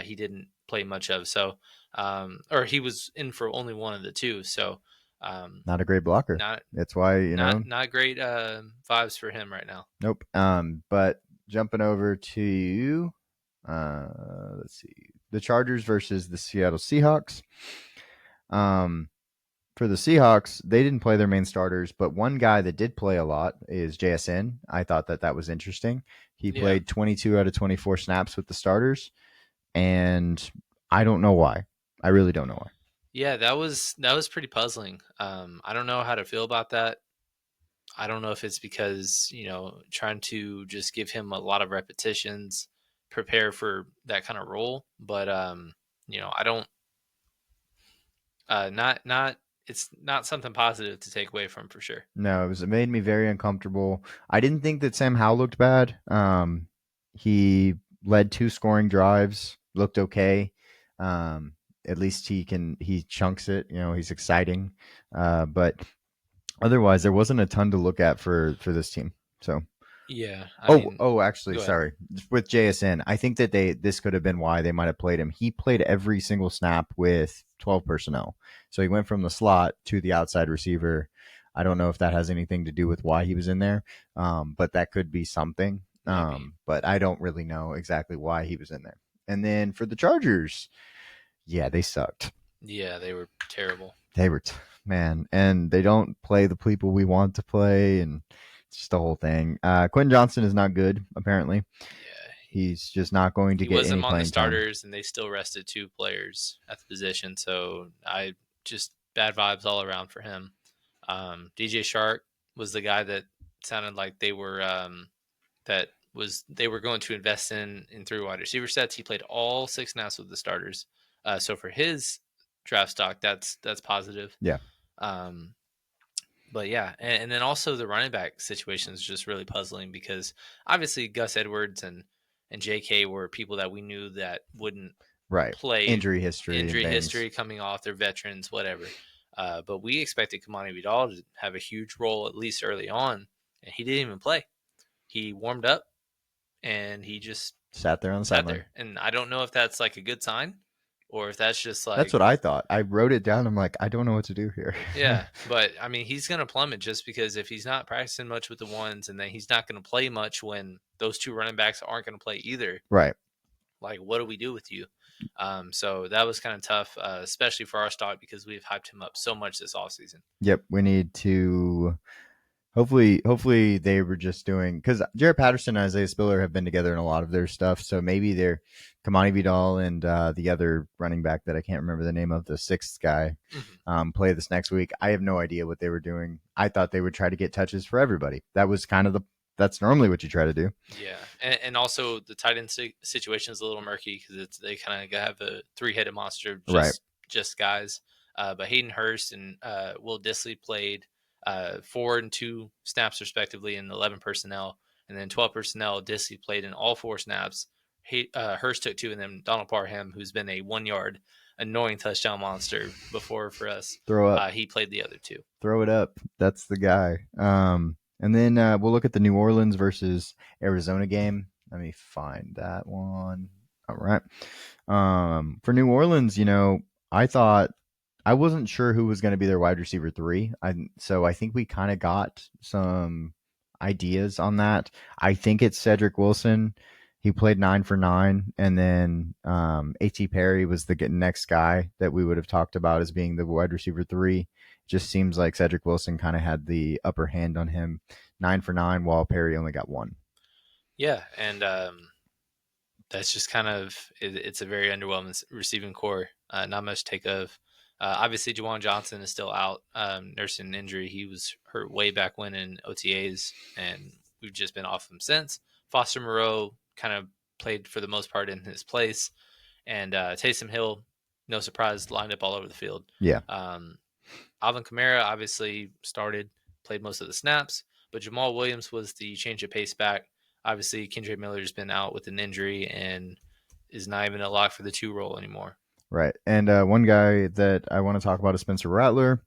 he didn't play much of. So, or he was in for only one of the 2. So, Not a great blocker. not That's why, not great vibes for him right now. nope. But jumping over to, let's see, the Chargers versus the Seattle Seahawks. Um, for the Seahawks, they didn't play their main starters, but one guy that did play a lot is JSN. I thought that was interesting. He Yeah. played 22 out of 24 snaps with the starters, and I don't know why. I really don't know why. Yeah, that was pretty puzzling. I don't know how to feel about that. I don't know if it's because, trying to just give him a lot of repetitions, prepare for that kind of role, but I don't not it's not something positive to take away from for sure. No, it made me very uncomfortable. I didn't think that Sam Howell looked bad. He led 2 scoring drives, looked okay. At least he chunks it. He's exciting. But otherwise, there wasn't a ton to look at for this team. So Yeah, I mean, actually, go ahead. sorry. With JSN, I think that this could have been why they might have played him. He played every single snap with 12 personnel. So he went from the slot to the outside receiver. I don't know if that has anything to do with why he was in there, but that could be something. Maybe. But I don't really know exactly why he was in there. And then for the Chargers, yeah, they sucked. Yeah, they were terrible. They were, man, and they don't play the people we want to play, and it's just the whole thing. Quentin Johnson is not good, apparently. Yeah, He's just not going to he get wasn't any among the playing time. starters, and they still rested 2 players at the position. So I just bad vibes all around for him. DJ Shark was the guy that sounded like they were they were going to invest in 3 wide receiver sets. He played all 6 snaps with the starters. So for his draft stock, that's positive. Yeah. But yeah, and then also the running back situation is just really puzzling because obviously Gus Edwards and J.K. were people that we knew that wouldn't Right. play. Injury history and Injury things. history coming off, they're veterans, whatever. But we expected Kamani Vidal to have a huge role at least early on, and he didn't even play. He warmed up and he just Sat there on the sat sideline. there. And I don't know if that's like a good sign or if that's just like That's what I thought. I wrote it down. I'm like, I don't know what to do here. yeah, but I mean, he's going to plummet just because if he's not practicing much with the ones, and then he's not going to play much when those 2 running backs aren't going to play either. Right. Like, what do we do with you? So that was kind of tough, especially for our stock because we've hyped him up so much this offseason. Yep. We need to. Hopefully they were just doing, because Jared Patterson and Isaiah Spiller have been together in a lot of their stuff. So maybe they're Kamani Vidal and the other running back that I can't remember the name of, the 6th guy, play this next week. I have no idea what they were doing. I thought they would try to get touches for everybody. That was kind of that's normally what you try to do. Yeah, and also the tight end situation is a little murky because they kind of have a 3-headed monster, just guys. But Hayden Hurst and Will Dissly played 4 and 2 snaps respectively in 11 personnel. And then 12 personnel, Disley played in all 4 snaps. Hurst took 2, and then Donald Parham, who's been a 1-yard annoying touchdown monster before for us, Throw up. he played the other 2. Throw it up. That's the guy. And then we'll look at the New Orleans versus Arizona game. Let me find that one. All right. For New Orleans, I wasn't sure who was going to be their wide receiver 3. So I think we kind of got some ideas on that. I think it's Cedric Wilson. He played 9 for 9, and then A.T. Perry was the next guy that we would have talked about as being the wide receiver 3. Just seems like Cedric Wilson kind of had the upper hand on him, 9 for 9, while Perry only got 1. Yeah, and that's just kind of it's a very underwhelming receiving core. Not much to take of. Obviously, Jawan Johnson is still out, nursing an injury. He was hurt way back when in OTAs, and we've just been off him since. Foster Moreau kind of played for the most part in his place, and Taysom Hill, no surprise, lined up all over the field. Yeah. Alvin Kamara obviously started, played most of the snaps, but Jamal Williams was the change of pace back. Obviously, Kendrick Miller's been out with an injury and is not even a lock for the 2 role anymore. Right. And one guy that I want to talk about is Spencer Rattler.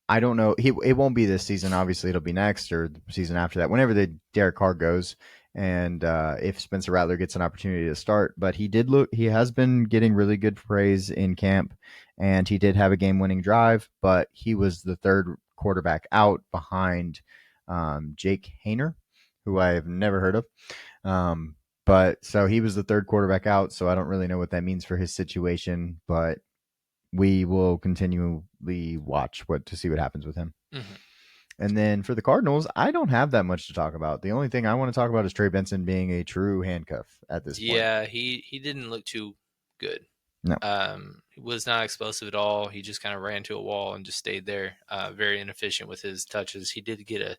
I don't know. It won't be this season. Obviously, it'll be next or the season after that, whenever the Derek Carr goes. And if Spencer Rattler gets an opportunity to start, but he has been getting really good praise in camp, and he did have a game-winning drive, but he was the 3rd quarterback out behind Jake Hayner, who I have never heard of. But so he was the 3rd quarterback out, so I don't really know what that means for his situation, but we will continually watch to see what happens with him. Mm-hmm. And then for the Cardinals, I don't have that much to talk about. The only thing I want to talk about is Trey Benson being a true handcuff at this point. Yeah, he didn't look too good. No. He was not explosive at all. He just kind of ran to a wall and just stayed there. Very inefficient with his touches. He did get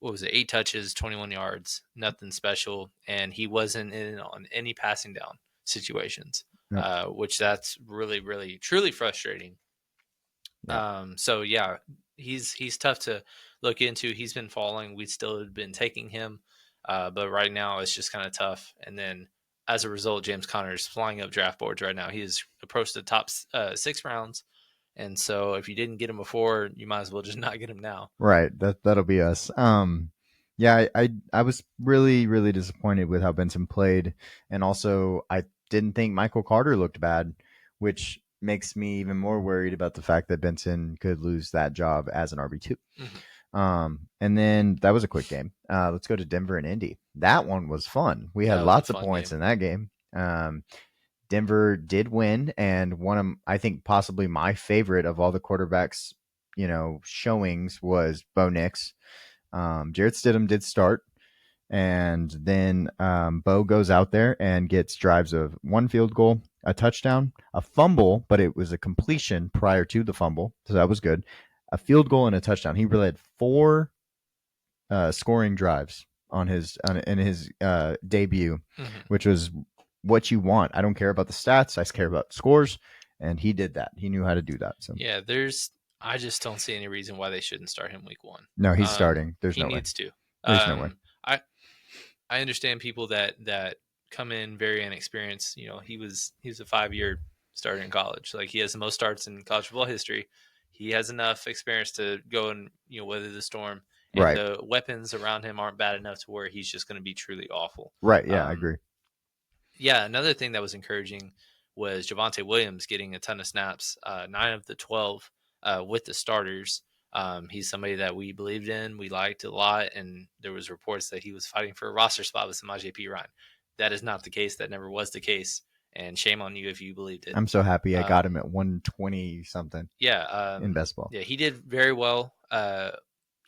8 touches, 21 yards, nothing special, and he wasn't in on any passing down situations, No. which that's really, really, truly frustrating. Yeah. So yeah, he's tough to look into. He's been falling. We still have been taking him, but right now it's just kind of tough. And then as a result, James Conner is flying up draft boards right now. He has approached the top 6 rounds. And so if you didn't get him before, you might as well just not get him now. Right. That'll be us. Yeah, I was really, really disappointed with how Benson played. And also I didn't think Michael Carter looked bad, which makes me even more worried about the fact that Benson could lose that job as an RB2. Mm-hmm. And then that was a quick game. Let's go to Denver and Indy. That one was fun. We had lots of points in that game. Denver did win, and one of, I think, possibly my favorite of all the quarterbacks, showings was Bo Nix. Jarrett Stidham did start, and then Bo goes out there and gets drives of 1 field goal, a touchdown, a fumble, but it was a completion prior to the fumble, so that was good. A field goal and a touchdown. He really had 4 scoring drives in his debut, Mm-hmm. which was what you want. I don't care about the stats. I care about scores, and he did that. He knew how to do that. So yeah, I just don't see any reason why they shouldn't start him week 1. No, he's starting. There's he no way. needs to. There's no way. I understand people that come in very inexperienced. He was a 5-year starter in college. Like, he has the most starts in college football history. He has enough experience to go and weather the storm. And Right. the weapons around him aren't bad enough to where he's just going to be truly awful. Right. Yeah, I agree. Yeah, another thing that was encouraging was Javonte Williams getting a ton of snaps, 9 of the 12 with the starters. He's somebody that we believed in, we liked a lot, and there was reports that he was fighting for a roster spot with Samaje Perine. That is not the case. That never was the case, and shame on you if you believed it. I'm so happy I got him at 120 something. Yeah, in best ball. Yeah, he did very well.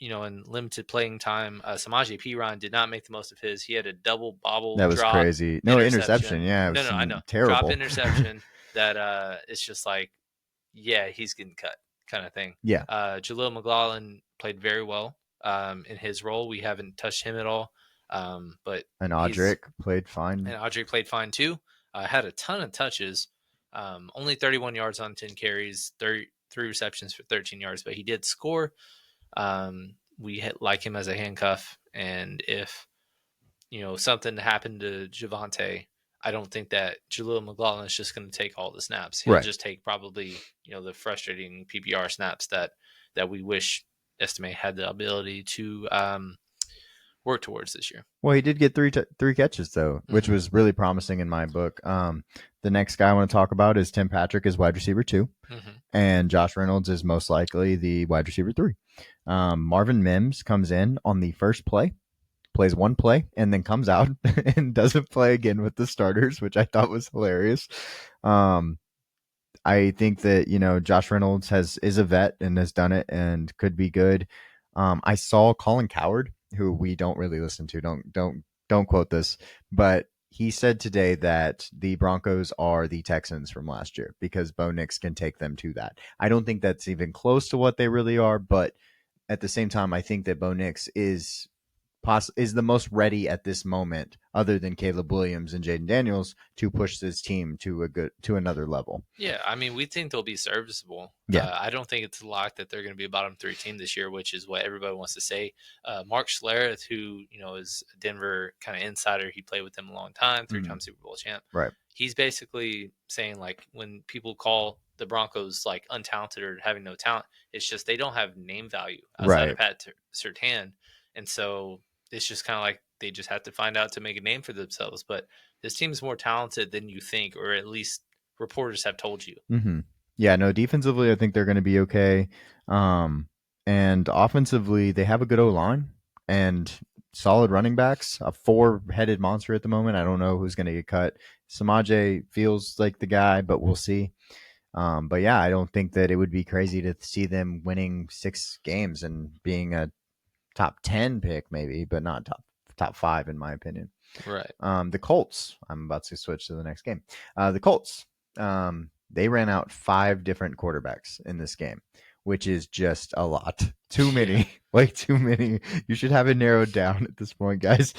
In limited playing time, Samaje Perine did not make the most of his. He had a double bobble. That was drop, crazy. No interception. Yeah, it was I know. terrible. Drop interception that it's just like, yeah, he's getting cut kind of thing. Yeah. Jaleel McLaughlin played very well in his role. We haven't touched him at all. But and Audric played fine. And Audric played fine too. Had a ton of touches. Only 31 yards on 10 carries, 3 receptions for 13 yards, but he did score. we like him as a handcuff, and if something happened to Javante, I don't think that Jaleel McLaughlin is just going to take all the snaps. He'll Right. just take probably the frustrating PPR snaps that we wish Estime had the ability to work towards this year. Well, he did get three catches though, which Mm-hmm. was really promising in my book. The next guy I want to talk about is Tim Patrick is wide receiver 2, Mm-hmm. and Josh Reynolds is most likely the wide receiver 3. Marvin Mims comes in on the first play, plays one play, and then comes out and doesn't play again with the starters, which I thought was hilarious. Um, I think that Josh Reynolds is a vet and has done it and could be good. I saw Colin Coward, who we don't really listen to. Don't quote this, but he said today that the Broncos are the Texans from last year because Bo Nix can take them to that. I don't think that's even close to what they really are, but at the same time, I think that Bo Nix is the most ready at this moment, other than Caleb Williams and Jaden Daniels, to push this team to another level. Yeah, I mean, we think they'll be serviceable. Yeah. I don't think it's a lock that they're going to be a bottom 3 team this year, which is what everybody wants to say. Mark Schlereth, who is a Denver kind of insider, he played with them a long time, 3-time Super Bowl champ. Right. He's basically saying like when people call the Broncos like untalented or having no talent, it's just they don't have name value outside Right. of Pat Surtain, and so it's just kind of like they just have to find out to make a name for themselves. But this team is more talented than you think, or at least reporters have told you. Mm-hmm. Yeah, no, defensively, I think they're going to be okay. And offensively, they have a good O line and solid running backs, a 4-headed monster at the moment. I don't know who's going to get cut. Samaje feels like the guy, but we'll see. But yeah, I don't think that it would be crazy to see them winning 6 games and being a top 10 pick, maybe, but not top 5, in my opinion. Right. The Colts. I'm about to switch to the next game. The Colts. They ran out 5 different quarterbacks in this game, which is just a lot. Too many. Yeah. Way too many. You should have it narrowed down at this point, guys.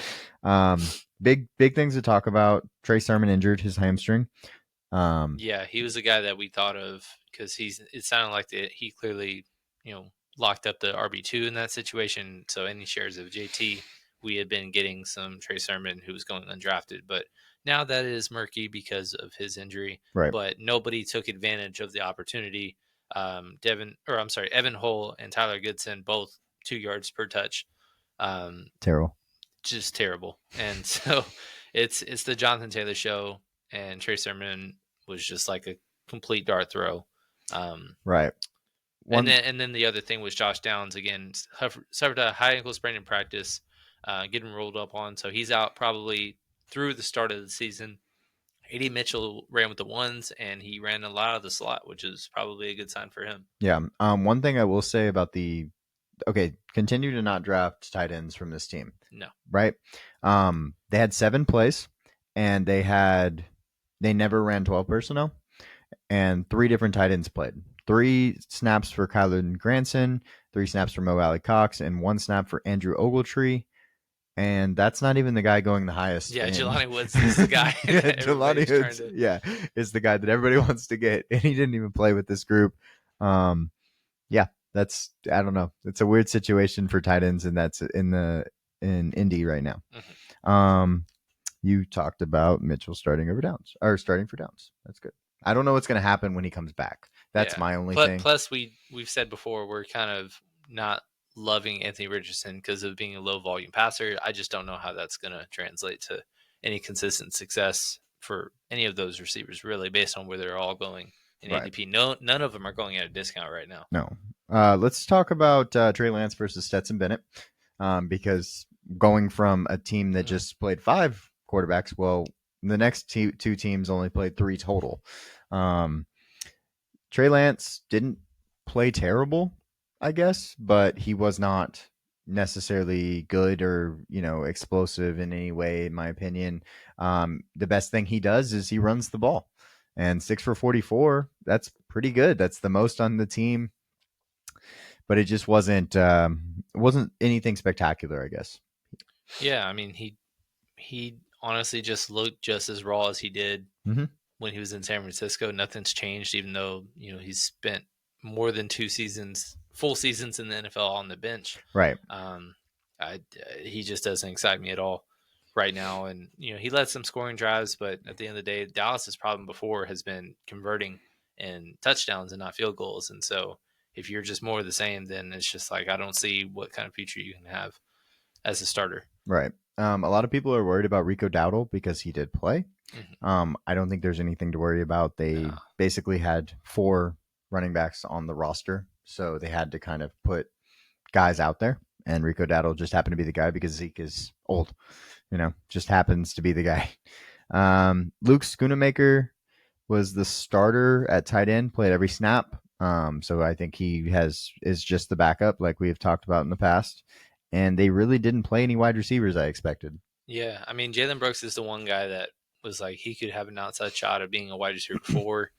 Big things to talk about. Trey Sermon injured his hamstring. Yeah, he was the guy that we thought of because it sounded like he clearly, locked up the RB2 in that situation. So any shares of JT, we had been getting some Trey Sermon who was going undrafted, but now that is murky because of his injury. Right. But nobody took advantage of the opportunity. Evan Hull and Tyler Goodson both 2 yards per touch. Terrible. Just terrible. And so it's the Jonathan Taylor show, and Trey Sermon was just like a complete dart throw. Right. And then the other thing was Josh Downs again suffered a high ankle sprain in practice, getting rolled up on, so he's out probably through the start of the season. AD Mitchell ran with the ones, and he ran a lot of the slot, which is probably a good sign for him. Yeah. One thing I will say about continue to not draft tight ends from this team. No. Right. They had 7 plays, and they never ran 12 personnel, and 3 different tight ends played. 3 snaps for Kyler Granson, 3 snaps for Mo Alley Cox, and 1 snap for Andrew Ogletree. And that's not even the guy going the highest. Yeah, Jelani Woods is the guy. Jelani Woods, is the guy that everybody wants to get, and he didn't even play with this group. Yeah, I don't know. It's a weird situation for tight ends, and that's in Indy right now. Mm-hmm. You talked about Mitchell starting for Downs. That's good. I don't know what's going to happen when he comes back. That's my only thing. Plus, we've said before we're kind of not loving Anthony Richardson because of being a low volume passer. I just don't know how that's going to translate to any consistent success for any of those receivers, really, based on where they're all going in ADP. No, none of them are going at a discount right now. No. Let's talk about Trey Lance versus Stetson Bennett, because going from a team that just played 5 quarterbacks, well, the next 2 teams only played 3 total. Trey Lance didn't play terrible, I guess, but he was not necessarily good or explosive in any way, in my opinion. The best thing he does is he runs the ball, and 6 for 44. That's pretty good. That's the most on the team, but it just wasn't anything spectacular, I guess. Yeah, I mean he honestly just looked just as raw as he did when he was in San Francisco. Nothing's changed, even though he's spent more than 2 seasons full seasons in the NFL on the bench. Right. Um, he just doesn't excite me at all right now. And he led some scoring drives, but at the end of the day, Dallas's problem before has been converting in touchdowns and not field goals. And so if you're just more of the same, then it's just like I don't see what kind of future you can have as a starter. Right. A lot of people are worried about Rico Dowdle because he did play. Mm-hmm. I don't think there's anything to worry about. They No. basically had 4 running backs on the roster, so they had to kind of put guys out there. And Rico Dowdle just happened to be the guy because Zeke is old, just happens to be the guy. Luke Schoonamaker was the starter at tight end, played every snap. So I think he is just the backup, like we have talked about in the past. And they really didn't play any wide receivers I expected. Yeah, I mean Jalen Brooks is the one guy that was like he could have an outside shot of being a wide receiver before,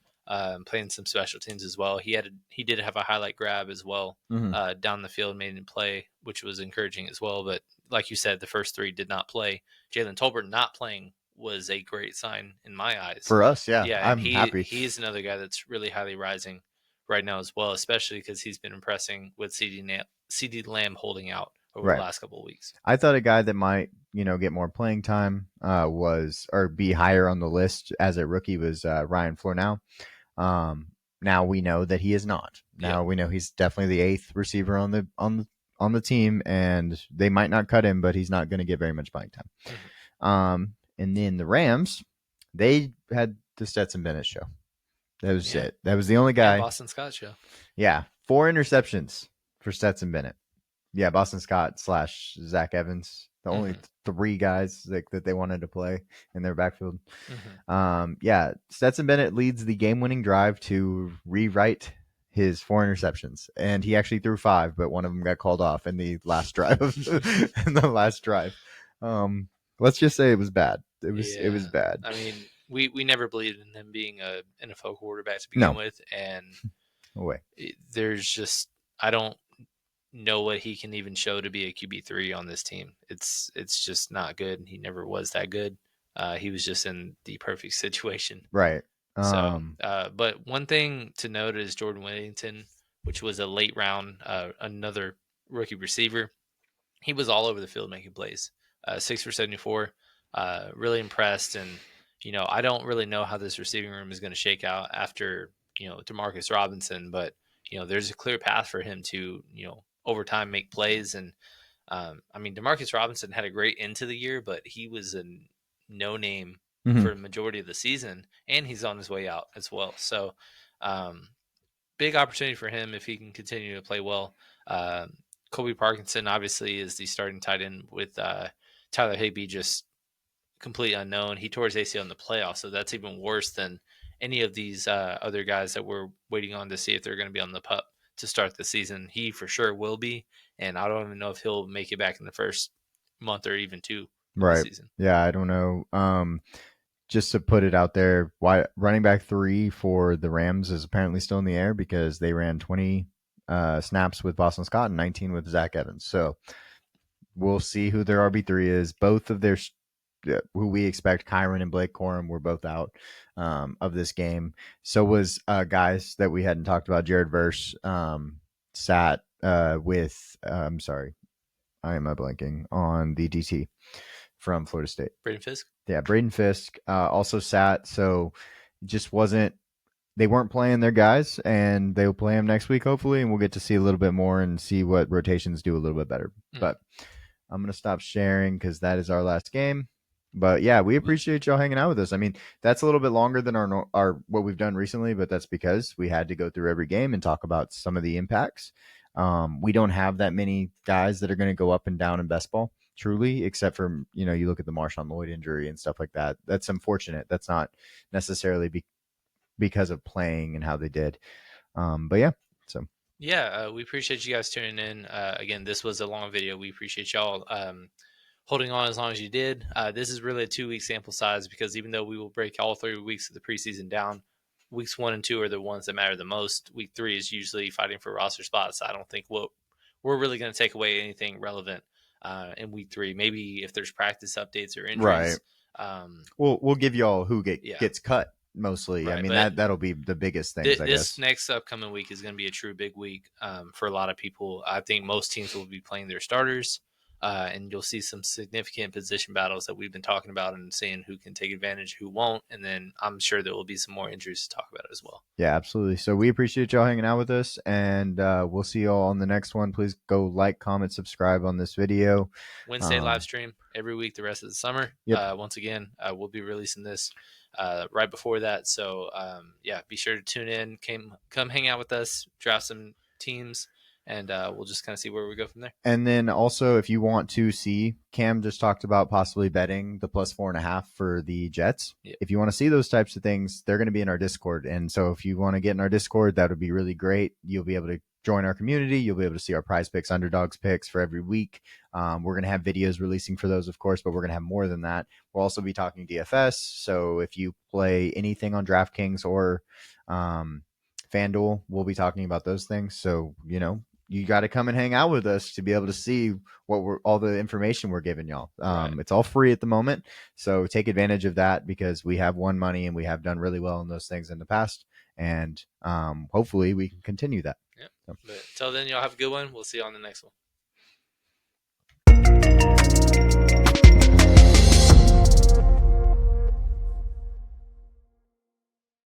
playing some special teams as well. He did have a highlight grab as well Mm-hmm. down the field, made him play, which was encouraging as well. But like you said, the first 3 did not play. Jalen Tolbert not playing was a great sign in my eyes. For us, yeah, Yeah, and I'm he happy. he is another guy that's really highly rising right now as well, especially because he's been impressing with CD Lamb holding out over the Right. last couple of weeks. I thought a guy that might, get more playing time was or be higher on the list as a rookie was Ryan Flournow. Um, Now we know that he is not. Yeah. Now we know he's definitely the 8th receiver on the team, and they might not cut him, but he's not going to get very much playing time. Mm-hmm. And then the Rams, they had the Stetson Bennett show. That was it. That was the only guy. And Boston Scott show. Yeah, 4 interceptions for Stetson Bennett. Yeah, Boston Scott / Zach Evans, the only 3 guys that they wanted to play in their backfield. Mm-hmm. Yeah, Stetson Bennett leads the game-winning drive to rewrite his 4 interceptions, and he actually threw 5, but one of them got called off in the last drive. Let's just say it was bad. It was bad. I mean, we never believed in him being a NFL quarterback to begin No. with, and No way. there's just I don't know what he can even show to be a QB3 on this team. It's just not good. He never was that good. He was just in the perfect situation. Right. But one thing to note is Jordan Whittington, which was a late round, another rookie receiver. He was all over the field making plays. 6 for 74. Really impressed. And, I don't really know how this receiving room is going to shake out after, Demarcus Robinson, but, there's a clear path for him to, over time make plays. And, I mean, Demarcus Robinson had a great end to the year, but he was a no name Mhm. for the majority of the season, and he's on his way out as well. So, big opportunity for him if he can continue to play well. Kobe Parkinson obviously is the starting tight end with Tyler Higbee just complete unknown. He tore his ACL in the playoffs, so that's even worse than any of these other guys that we're waiting on to see if they're going to be on the pup to start the season. He for sure will be, and I don't even know if he'll make it back in the first month or even 2 of the Right. season. Yeah, I don't know. Just to put it out there, why running back 3 for the Rams is apparently still in the air because they ran 20 snaps with Boston Scott and 19 with Zach Evans. So we'll see who their RB3 is. Both of their who we expect, Kyron and Blake Corum, were both out of this game. So was guys that we hadn't talked about. Jared Verse sat with. I'm sorry, I am blanking on the DT from Florida State. Braden Fisk. Yeah, Braden Fisk also sat. So just wasn't. They weren't playing their guys, and they'll play them next week, hopefully, and we'll get to see a little bit more and see what rotations do a little bit better. But I'm going to stop sharing because that is our last game. But yeah, we appreciate y'all hanging out with us. I mean, that's a little bit longer than our what we've done recently, but that's because we had to go through every game and talk about some of the impacts. We don't have that many guys that are going to go up and down in best ball, truly, except for, you look at the Marshawn Lloyd injury and stuff like that. That's unfortunate. That's not necessarily because of playing and how they did. But yeah, so. Yeah, we appreciate you guys tuning in. Again, this was a long video. We appreciate y'all holding on as long as you did. This is really a 2-week sample size because even though we will break all 3 weeks of the preseason down, weeks 1 and 2 are the ones that matter the most. Week 3 is usually fighting for roster spots. I don't think we're really going to take away anything relevant in week 3. Maybe if there's practice updates or injuries. Right. We'll give y'all who gets cut. mostly. I Right, mean, but that'll be the biggest things, I this guess. next upcoming week is going to be a true big week for a lot of people. I think most teams will be playing their starters, and you'll see some significant position battles that we've been talking about and seeing who can take advantage, who won't. And then I'm sure there will be some more injuries to talk about as well. Yeah, absolutely. So we appreciate y'all hanging out with us, and we'll see y'all on the next one. Please go like, comment, subscribe on this video. Wednesday live stream every week the rest of the summer. Yep. Once again, we'll be releasing this right before that. So yeah, be sure to tune in. Come hang out with us, draft some teams, and we'll just kind of see where we go from there. And then also, if you want to see, Cam just talked about possibly betting the +4.5 for the Jets. Yep. If you want to see those types of things, they're going to be in our Discord. And so if you want to get in our Discord, that would be really great. You'll be able to join our community. You'll be able to see our prize picks, underdogs picks for every week. We're going to have videos releasing for those, of course, but we're going to have more than that. We'll also be talking DFS. So if you play anything on DraftKings or FanDuel, we'll be talking about those things. So, you got to come and hang out with us to be able to see all the information we're giving y'all. Right. It's all free at the moment. So take advantage of that because we have won money and we have done really well in those things in the past. And hopefully we can continue that. Yeah. So. But until then, y'all have a good one. We'll see you on the next one.